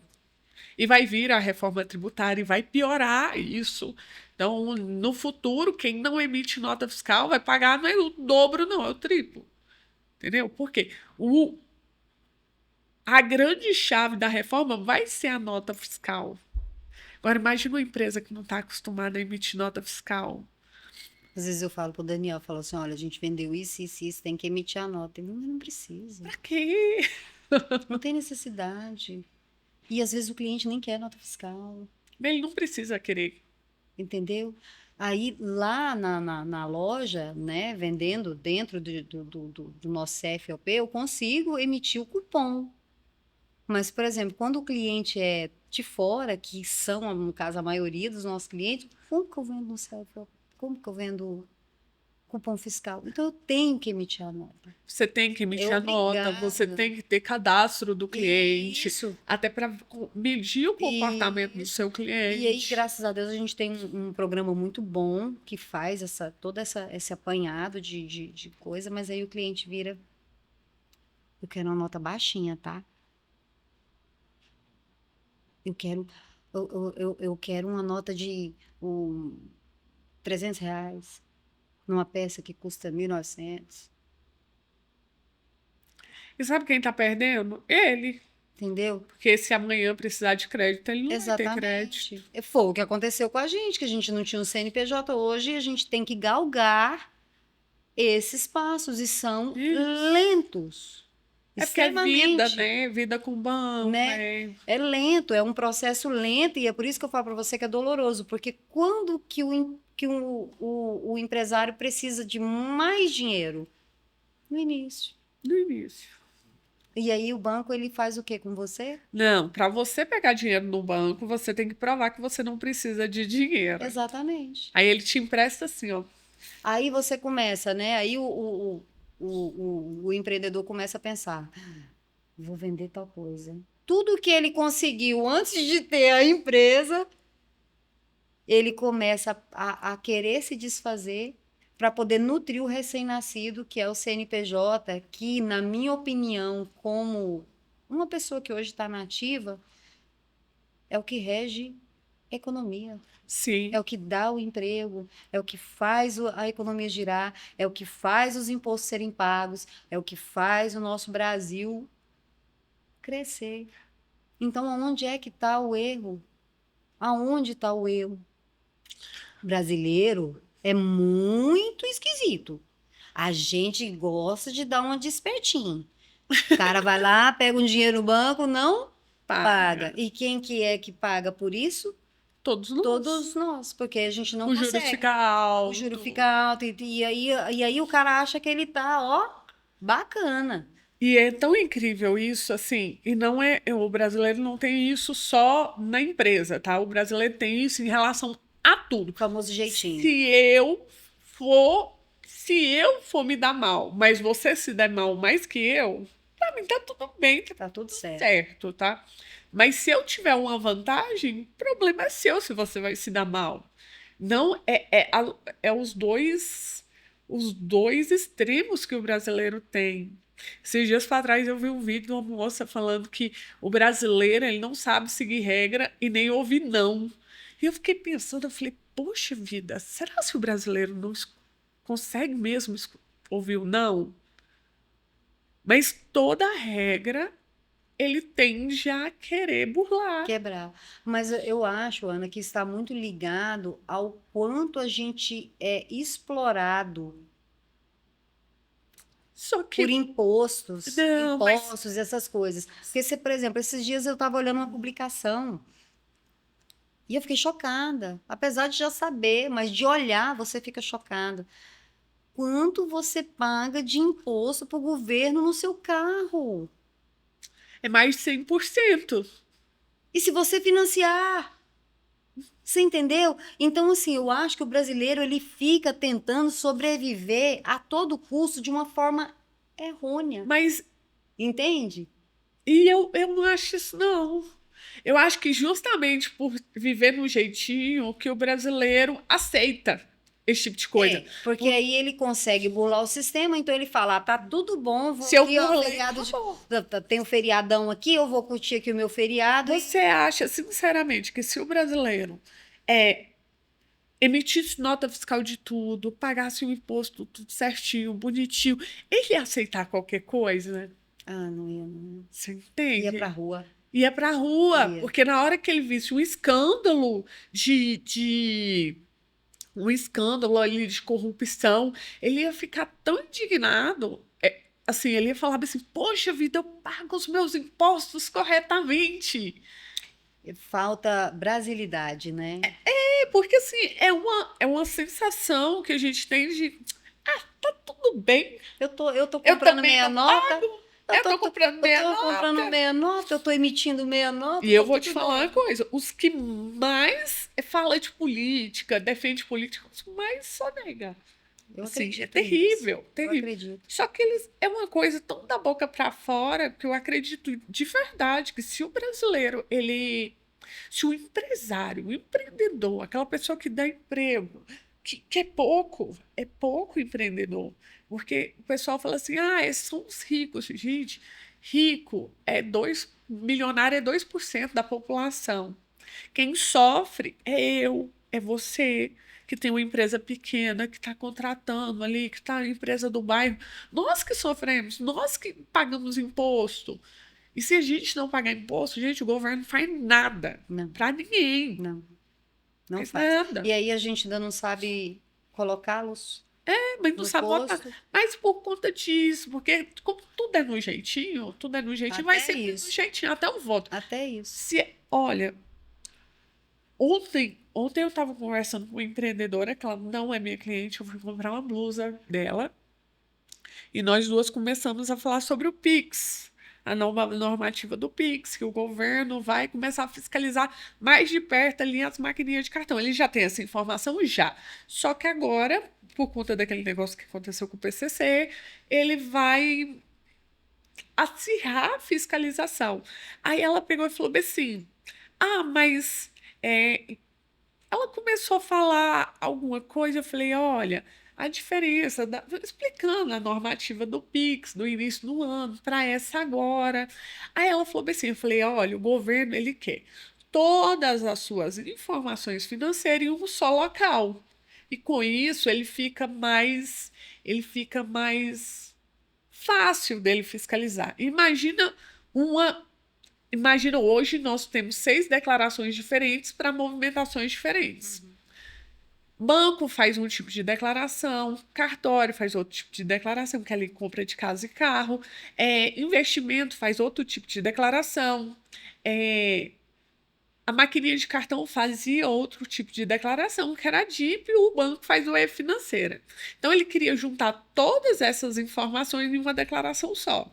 Speaker 1: E vai vir a reforma tributária e vai piorar isso. Então, no futuro, quem não emite nota fiscal vai pagar não é o dobro, não, é o triplo. Entendeu? Porque a grande chave da reforma vai ser a nota fiscal. Agora, imagina uma empresa que não está acostumada a emitir nota fiscal.
Speaker 2: Às vezes eu falo para o Daniel, eu falo assim, olha, a gente vendeu isso, tem que emitir a nota. Ele não precisa,
Speaker 1: Pra quê?
Speaker 2: não tem necessidade. E às vezes o cliente nem quer nota fiscal.
Speaker 1: Ele não precisa querer.
Speaker 2: Entendeu? Aí lá na loja, né, vendendo dentro do nosso CFOP, eu consigo emitir o cupom. Mas, por exemplo, quando o cliente é de fora, que são, no caso, a maioria dos nossos clientes, como que eu vendo no CFOP? Como que eu vendo cupom fiscal? Então, eu tenho que emitir a nota.
Speaker 1: Você tem que
Speaker 2: É
Speaker 1: emitir a nota, você
Speaker 2: obrigada.
Speaker 1: tem que ter cadastro do cliente,
Speaker 2: Isso.
Speaker 1: até para medir o comportamento do
Speaker 2: Isso.
Speaker 1: seu
Speaker 2: E aí,
Speaker 1: cliente.
Speaker 2: graças a Deus, a gente tem um programa muito bom que faz esse apanhado de coisa, mas aí o cliente vira, eu quero uma nota baixinha, tá? Eu quero, eu quero uma nota de um, R$ 300 numa peça que custa 1.900,
Speaker 1: E sabe quem está perdendo? Ele.
Speaker 2: entendeu?
Speaker 1: Porque se amanhã precisar de crédito, ele não vai ter crédito.
Speaker 2: Exatamente. Foi o que aconteceu com a gente, que a gente não tinha um CNPJ. Hoje a gente tem que galgar esses passos e são
Speaker 1: Isso.
Speaker 2: lentos,
Speaker 1: É porque é vida,
Speaker 2: extremamente,
Speaker 1: né? Vida com banco.
Speaker 2: né? É lento, é um processo lento e é por isso que eu falo para você que é doloroso, porque quando que o empresário precisa de mais dinheiro? No início.
Speaker 1: No início.
Speaker 2: E aí o banco ele faz o que com você?
Speaker 1: Não, para você pegar dinheiro no banco, você tem que provar que você não precisa de dinheiro.
Speaker 2: Exatamente.
Speaker 1: Aí ele te empresta assim, ó.
Speaker 2: Aí você começa, né? Aí o empreendedor começa a pensar: vou vender tal coisa. Tudo que ele conseguiu antes de ter a empresa, ele começa a querer se desfazer para poder nutrir o recém-nascido, que é o CNPJ, que, na minha opinião, como uma pessoa que hoje está nativa, é o que rege a economia.
Speaker 1: Sim.
Speaker 2: É o que dá o emprego, é o que faz a economia girar, é o que faz os impostos serem pagos, é o que faz o nosso Brasil crescer. Então, aonde é que está o erro? Aonde está o erro? Brasileiro é muito esquisito. A gente gosta de dar uma despertinha. O cara vai lá, pega um dinheiro no banco, não paga.
Speaker 1: Paga.
Speaker 2: E quem que é que paga por isso?
Speaker 1: Todos nós.
Speaker 2: Todos nós, porque a gente não
Speaker 1: Os juros
Speaker 2: consegue.
Speaker 1: ficam
Speaker 2: O juro
Speaker 1: alto.
Speaker 2: fica alto e aí o cara acha que ele tá, ó, bacana.
Speaker 1: E é tão incrível isso, assim, e não é, o brasileiro não tem isso só na empresa, tá? O brasileiro tem isso em relação a tudo.
Speaker 2: O famoso
Speaker 1: Se
Speaker 2: jeitinho.
Speaker 1: eu se eu for me dar mal, mas você se der mal mais que eu, pra mim tá tudo bem, tá
Speaker 2: Tá tudo certo.
Speaker 1: certo, tá? Mas se eu tiver uma vantagem, o problema é seu se você vai se dar mal. Não é os dois extremos que o brasileiro tem. Esses dias para trás eu vi um vídeo de uma moça falando que o brasileiro ele não sabe seguir regra e nem ouvir não. E eu fiquei pensando, eu falei, poxa vida, será que o brasileiro não consegue mesmo ouviu não, mas toda regra ele tende a querer burlar.
Speaker 2: Quebrar. Mas eu acho, Ana, que está muito ligado ao quanto a gente é explorado
Speaker 1: Só
Speaker 2: por
Speaker 1: que,
Speaker 2: impostos,
Speaker 1: não, mas
Speaker 2: impostos, essas coisas. Porque, por exemplo, esses dias eu estava olhando uma publicação e eu fiquei chocada. Apesar de já saber, mas de olhar você fica chocada. Quanto você paga de imposto para o governo no seu carro?
Speaker 1: é mais de 100%.
Speaker 2: E se você financiar? Você entendeu? Então, assim, eu acho que o brasileiro ele fica tentando sobreviver a todo custo de uma forma errônea.
Speaker 1: Mas,
Speaker 2: Entende?
Speaker 1: e eu não acho isso, não. Eu acho que justamente por viver no jeitinho que o brasileiro aceita esse tipo de coisa.
Speaker 2: É, porque aí ele consegue burlar o sistema, então ele fala: ah, tá tudo bom, vou
Speaker 1: Se eu
Speaker 2: aqui, ó,
Speaker 1: burlei,
Speaker 2: feriado
Speaker 1: tá
Speaker 2: de.
Speaker 1: bom.
Speaker 2: Tem um feriadão aqui, eu vou curtir aqui o meu feriado.
Speaker 1: Você acha, sinceramente, que se o brasileiro é, emitisse nota fiscal de tudo, pagasse o imposto tudo certinho, bonitinho, ele ia aceitar qualquer coisa?
Speaker 2: Ah, não ia, não.
Speaker 1: Você
Speaker 2: Ia pra
Speaker 1: entende?
Speaker 2: rua.
Speaker 1: Ia pra rua,
Speaker 2: Ia.
Speaker 1: porque na hora que ele visse um escândalo de um escândalo ali de corrupção, ele ia ficar tão indignado. Assim, ele ia falar assim: Poxa vida, eu pago os meus impostos corretamente.
Speaker 2: Falta brasilidade, né?
Speaker 1: Porque assim, é uma sensação que a gente tem de tá tudo bem,
Speaker 2: Eu tô
Speaker 1: eu
Speaker 2: comprando
Speaker 1: também
Speaker 2: meia
Speaker 1: não
Speaker 2: nota,
Speaker 1: pago, eu tô comprando
Speaker 2: eu
Speaker 1: meia
Speaker 2: tô comprando
Speaker 1: nota.
Speaker 2: meia nota, eu tô emitindo meia nota,
Speaker 1: E
Speaker 2: tá
Speaker 1: eu vou te
Speaker 2: tudo
Speaker 1: falar uma
Speaker 2: bem.
Speaker 1: coisa: os que mais fala de política, defende política, os que mais sonega.
Speaker 2: Eu
Speaker 1: Assim, é
Speaker 2: acredito nisso.
Speaker 1: terrível,
Speaker 2: Eu
Speaker 1: terrível.
Speaker 2: acredito.
Speaker 1: Só que eles é uma coisa tão da boca para fora que eu acredito de verdade que se o brasileiro, se o empresário, o empreendedor, aquela pessoa que dá emprego, que é pouco empreendedor. Porque o pessoal fala assim: esses são os ricos. Gente, rico é 2, milionário é 2% da população. Quem sofre é eu, é você, que tem uma empresa pequena, que está contratando ali, que está na empresa do bairro. Nós que sofremos, nós que pagamos imposto. E se a gente não pagar imposto, gente, o governo não faz nada
Speaker 2: Não,
Speaker 1: para ninguém.
Speaker 2: não, não
Speaker 1: Faz
Speaker 2: faz.
Speaker 1: nada.
Speaker 2: E aí a gente ainda não sabe colocá-los
Speaker 1: Mas não
Speaker 2: no
Speaker 1: sabe votar.
Speaker 2: posto.
Speaker 1: Mas por conta disso, porque como tudo é no jeitinho, vai
Speaker 2: Até
Speaker 1: sempre no
Speaker 2: isso.
Speaker 1: jeitinho, até o voto.
Speaker 2: Até isso.
Speaker 1: Olha, ontem eu estava conversando com uma empreendedora, que ela não é minha cliente, eu fui comprar uma blusa dela, e nós duas começamos a falar sobre o Pix, a nova normativa do Pix, que o governo vai começar a fiscalizar mais de perto ali as maquininhas de cartão. Ele já tem essa informação? Já. Só que agora, por conta daquele negócio que aconteceu com o PCC, ele vai acirrar a fiscalização. Aí ela pegou e falou bem assim: mas é, ela começou a falar alguma coisa, eu falei: olha, a diferença, explicando a normativa do Pix do início do ano para essa agora. Aí ela falou bem assim, eu falei: olha, o governo ele quer todas as suas informações financeiras em um só local. E com isso ele fica mais fácil dele fiscalizar. Imagina hoje nós temos 6 declarações diferentes para movimentações diferentes. Banco faz um tipo de declaração, cartório faz outro tipo de declaração, que é ali compra de casa e carro, investimento faz outro tipo de declaração, a maquininha de cartão fazia outro tipo de declaração, que era a DIP, e o banco faz o e-financeira. Então ele queria juntar todas essas informações em uma declaração só.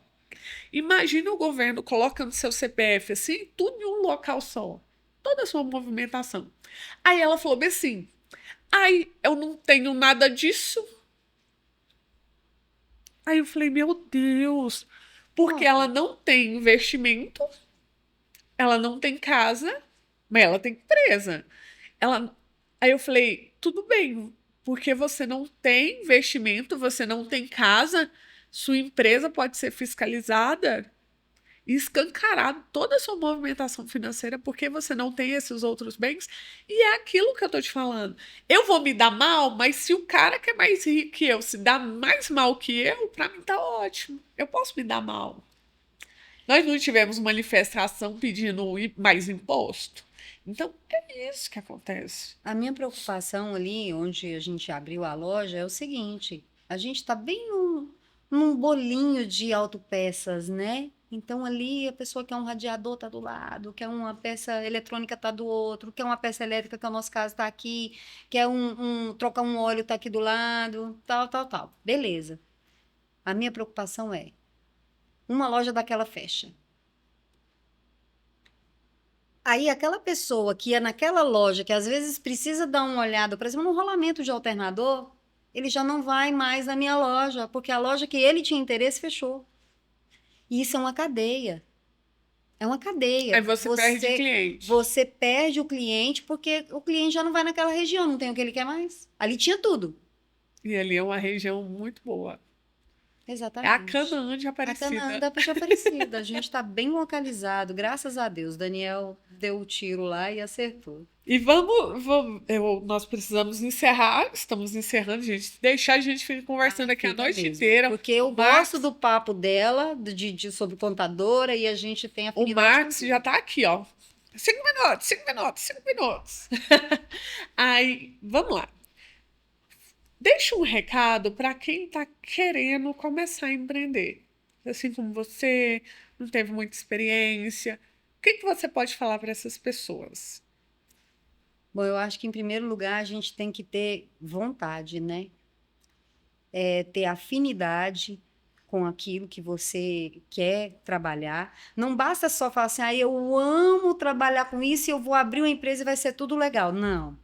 Speaker 1: Imagina o governo colocando seu CPF assim, tudo em um local só, toda a sua movimentação. Aí ela falou bem assim: eu não tenho nada disso. Aí eu falei: meu Deus, porque ela
Speaker 2: Como?
Speaker 1: não tem investimento, ela não tem casa, mas ela tem empresa. Ela... Aí eu falei: tudo bem, porque você não tem investimento, você não tem casa, sua empresa pode ser fiscalizada. e escancarado toda a sua movimentação financeira porque você não tem esses outros bens. E é aquilo que eu tô te falando. Eu vou me dar mal, mas se o cara que é mais rico que eu se dá mais mal que eu, pra mim tá ótimo. Eu posso me dar mal. Nós não tivemos manifestação pedindo mais imposto. Então, é isso que acontece.
Speaker 2: A minha preocupação ali, onde a gente abriu a loja, é o seguinte: a gente está bem num bolinho de autopeças, né? Então ali a pessoa quer um radiador, tá do lado, quer uma peça eletrônica, tá do outro, quer uma peça elétrica, que é o nosso caso, tá aqui, quer trocar um óleo, tá aqui do lado, tal, tal, tal. Beleza. A minha preocupação é, uma loja daquela fecha. Aí aquela pessoa que ia naquela loja, que às vezes precisa dar uma olhada, por exemplo, no rolamento de alternador, ele já não vai mais na minha loja, porque a loja que ele tinha interesse fechou. E isso é uma cadeia. É uma cadeia.
Speaker 1: Aí você perde cliente.
Speaker 2: Você perde o cliente porque o cliente já não vai naquela região, não tem o que ele quer mais. Ali tinha tudo.
Speaker 1: E ali é uma região muito boa. É a
Speaker 2: Exatamente.
Speaker 1: Canaã de
Speaker 2: A Canaã
Speaker 1: Aparecida.
Speaker 2: da Peixe Aparecida. A gente está bem localizado, graças a Deus. Daniel deu o tiro lá e acertou.
Speaker 1: E nós precisamos encerrar, estamos encerrando, gente. Deixar a gente ficar conversando aqui a
Speaker 2: Fica
Speaker 1: noite
Speaker 2: mesmo.
Speaker 1: inteira.
Speaker 2: Porque eu
Speaker 1: O Marx-
Speaker 2: gosto do papo dela, sobre contadora, e a gente tem
Speaker 1: O
Speaker 2: afinidade
Speaker 1: Marx já tá aqui, ó. 5 minutos, 5 minutos, 5 minutos. Aí, vamos lá. Deixa um recado para quem está querendo começar a empreender. Assim como você, não teve muita experiência. O que que você pode falar para essas pessoas?
Speaker 2: Bom, eu acho que em primeiro lugar a gente tem que ter vontade, né? Ter afinidade com aquilo que você quer trabalhar. Não basta só falar assim, ah, eu amo trabalhar com isso e eu vou abrir uma empresa e vai ser tudo legal. Não.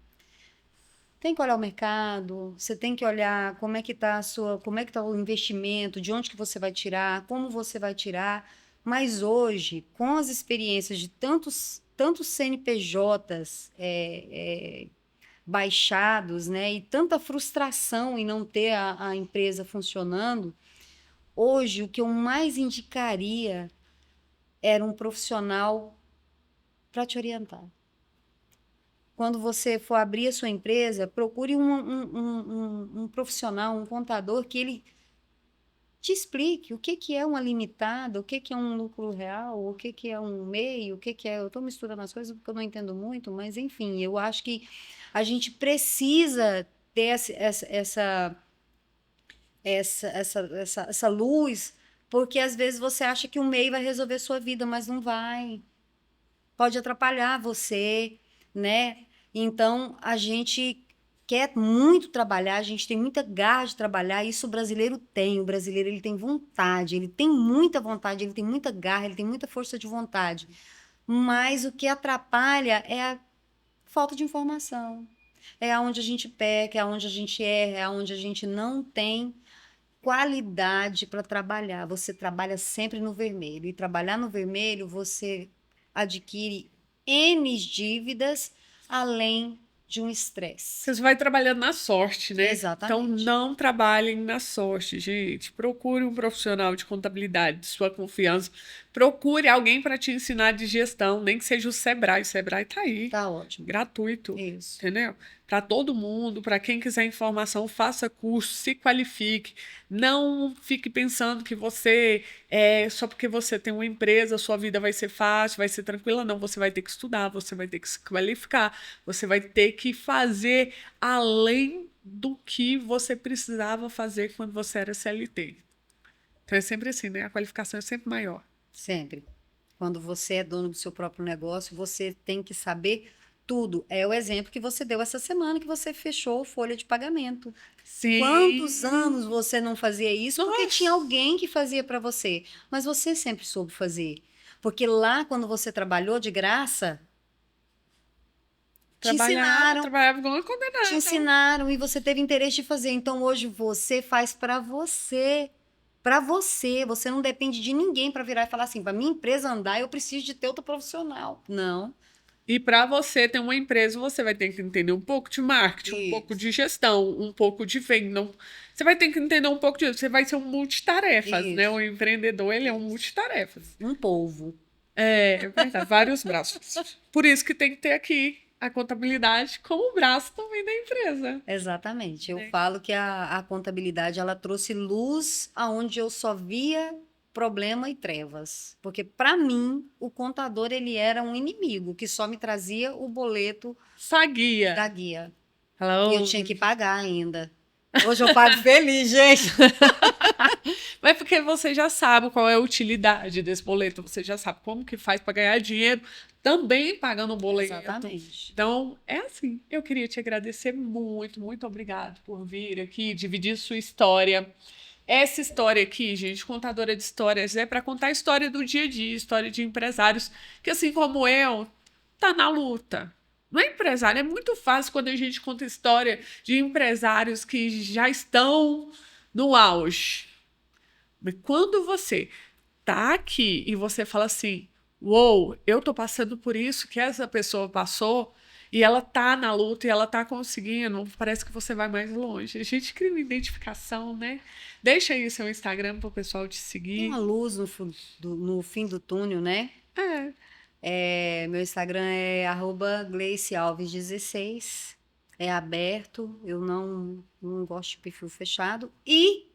Speaker 2: Tem que olhar o mercado, você tem que olhar como é que está como é que tá o investimento, de onde que você vai tirar, como você vai tirar. Mas hoje, com as experiências de tantos CNPJs baixados, né, e tanta frustração em não ter a empresa funcionando, hoje o que eu mais indicaria era um profissional para te orientar. Quando você for abrir a sua empresa, procure um profissional, um contador, que ele te explique o que é uma limitada, o que é um lucro real, o que é um MEI, o que é. Eu estou misturando as coisas porque eu não entendo muito, mas enfim, eu acho que a gente precisa ter essa luz, porque às vezes você acha que o MEI vai resolver sua vida, mas não vai. Pode atrapalhar você, né? Então, a gente quer muito trabalhar, a gente tem muita garra de trabalhar, isso o brasileiro tem. O brasileiro, ele tem vontade, ele tem muita vontade, ele tem muita garra, ele tem muita força de vontade. Mas o que atrapalha é a falta de informação. É aonde a gente peca, é aonde a gente erra, é aonde a gente não tem qualidade para trabalhar. Você trabalha sempre no vermelho. E trabalhar no vermelho, você adquire N dívidas, além de um estresse.
Speaker 1: Você vai trabalhando na sorte, né? Então
Speaker 2: Exatamente.
Speaker 1: não trabalhem na sorte, gente. Procure um profissional de contabilidade de sua confiança. Procure alguém para te ensinar de gestão, nem que seja o Sebrae. O Sebrae tá aí,
Speaker 2: Tá ótimo.
Speaker 1: gratuito,
Speaker 2: Isso.
Speaker 1: entendeu? Para todo mundo, para quem quiser informação, faça curso, se qualifique. Não fique pensando que só porque você tem uma empresa, sua vida vai ser fácil, vai ser tranquila. Não, você vai ter que estudar, você vai ter que se qualificar, você vai ter que fazer além do que você precisava fazer quando você era CLT. Então é sempre assim, né? A qualificação é sempre maior.
Speaker 2: Sempre. Quando você é dono do seu próprio negócio, você tem que saber tudo. É o exemplo que você deu essa semana que você fechou folha de pagamento.
Speaker 1: Sim.
Speaker 2: Quantos anos você não fazia isso? Porque
Speaker 1: Nossa.
Speaker 2: tinha alguém que fazia para você. Mas você sempre soube fazer. Porque lá, quando você trabalhou de graça, te ensinaram.
Speaker 1: Trabalhava igual uma condenada.
Speaker 2: Te ensinaram e você teve interesse de fazer. Então, hoje, você faz para você. Para você. Você não depende de ninguém para virar e falar assim, para minha empresa andar, eu preciso de ter outro profissional. Não.
Speaker 1: E para você ter uma empresa, você vai ter que entender um pouco de marketing, um pouco de gestão, um pouco de venda. Você vai ter que entender um pouco disso. Você vai ser um multitarefas, né? O empreendedor, ele é um multitarefas.
Speaker 2: Um polvo.
Speaker 1: É verdade, vários braços. Por isso que tem que ter aqui a contabilidade como braço também da empresa.
Speaker 2: Exatamente. Eu falo que a contabilidade, ela trouxe luz aonde eu só via problema e trevas. Porque, para mim, o contador, ele era um inimigo, que só me trazia o boleto
Speaker 1: Saguia.
Speaker 2: da guia.
Speaker 1: Hello.
Speaker 2: E eu tinha que pagar ainda. Hoje eu pago feliz, gente.
Speaker 1: Mas porque você já sabe qual é a utilidade desse boleto, você já sabe como que faz para ganhar dinheiro, também pagando um boleto.
Speaker 2: Exatamente.
Speaker 1: Então, é assim. Eu queria te agradecer muito, muito obrigado por vir aqui, dividir sua história. Essa história aqui, gente, contadora de histórias, é para contar a história do dia a dia, história de empresários que, assim como eu, tá na luta. Não é empresário, é muito fácil quando a gente conta história de empresários que já estão no auge. Mas quando você tá aqui e você fala assim, uou, eu tô passando por isso que essa pessoa passou, e ela tá na luta e ela tá conseguindo, parece que você vai mais longe. A gente cria uma identificação, né? Deixa aí o seu Instagram pro pessoal te
Speaker 2: Tem
Speaker 1: seguir.
Speaker 2: uma luz no fim do túnel, né? Meu Instagram é @GleiceAlves16. É aberto, eu não gosto de perfil fechado. E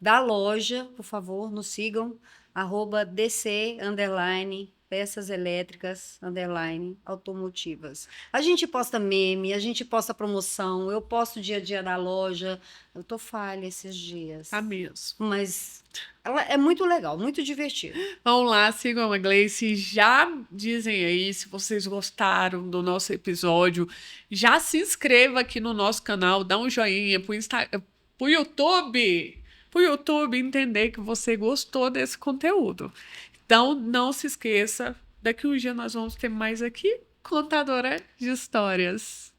Speaker 2: da loja, por favor, nos sigam, @DC peças elétricas automotivas. A gente posta meme, a gente posta promoção, eu posto o dia a dia da loja. Eu tô falha esses dias.
Speaker 1: Tá mesmo.
Speaker 2: Mas ela é muito legal, muito divertido.
Speaker 1: Vão lá, sigam a Gleice, já dizem aí se vocês gostaram do nosso episódio, já se inscreva aqui no nosso canal, dá um joinha pro YouTube entender que você gostou desse conteúdo. Então, não se esqueça, daqui um dia nós vamos ter mais aqui, Contadora de Histórias.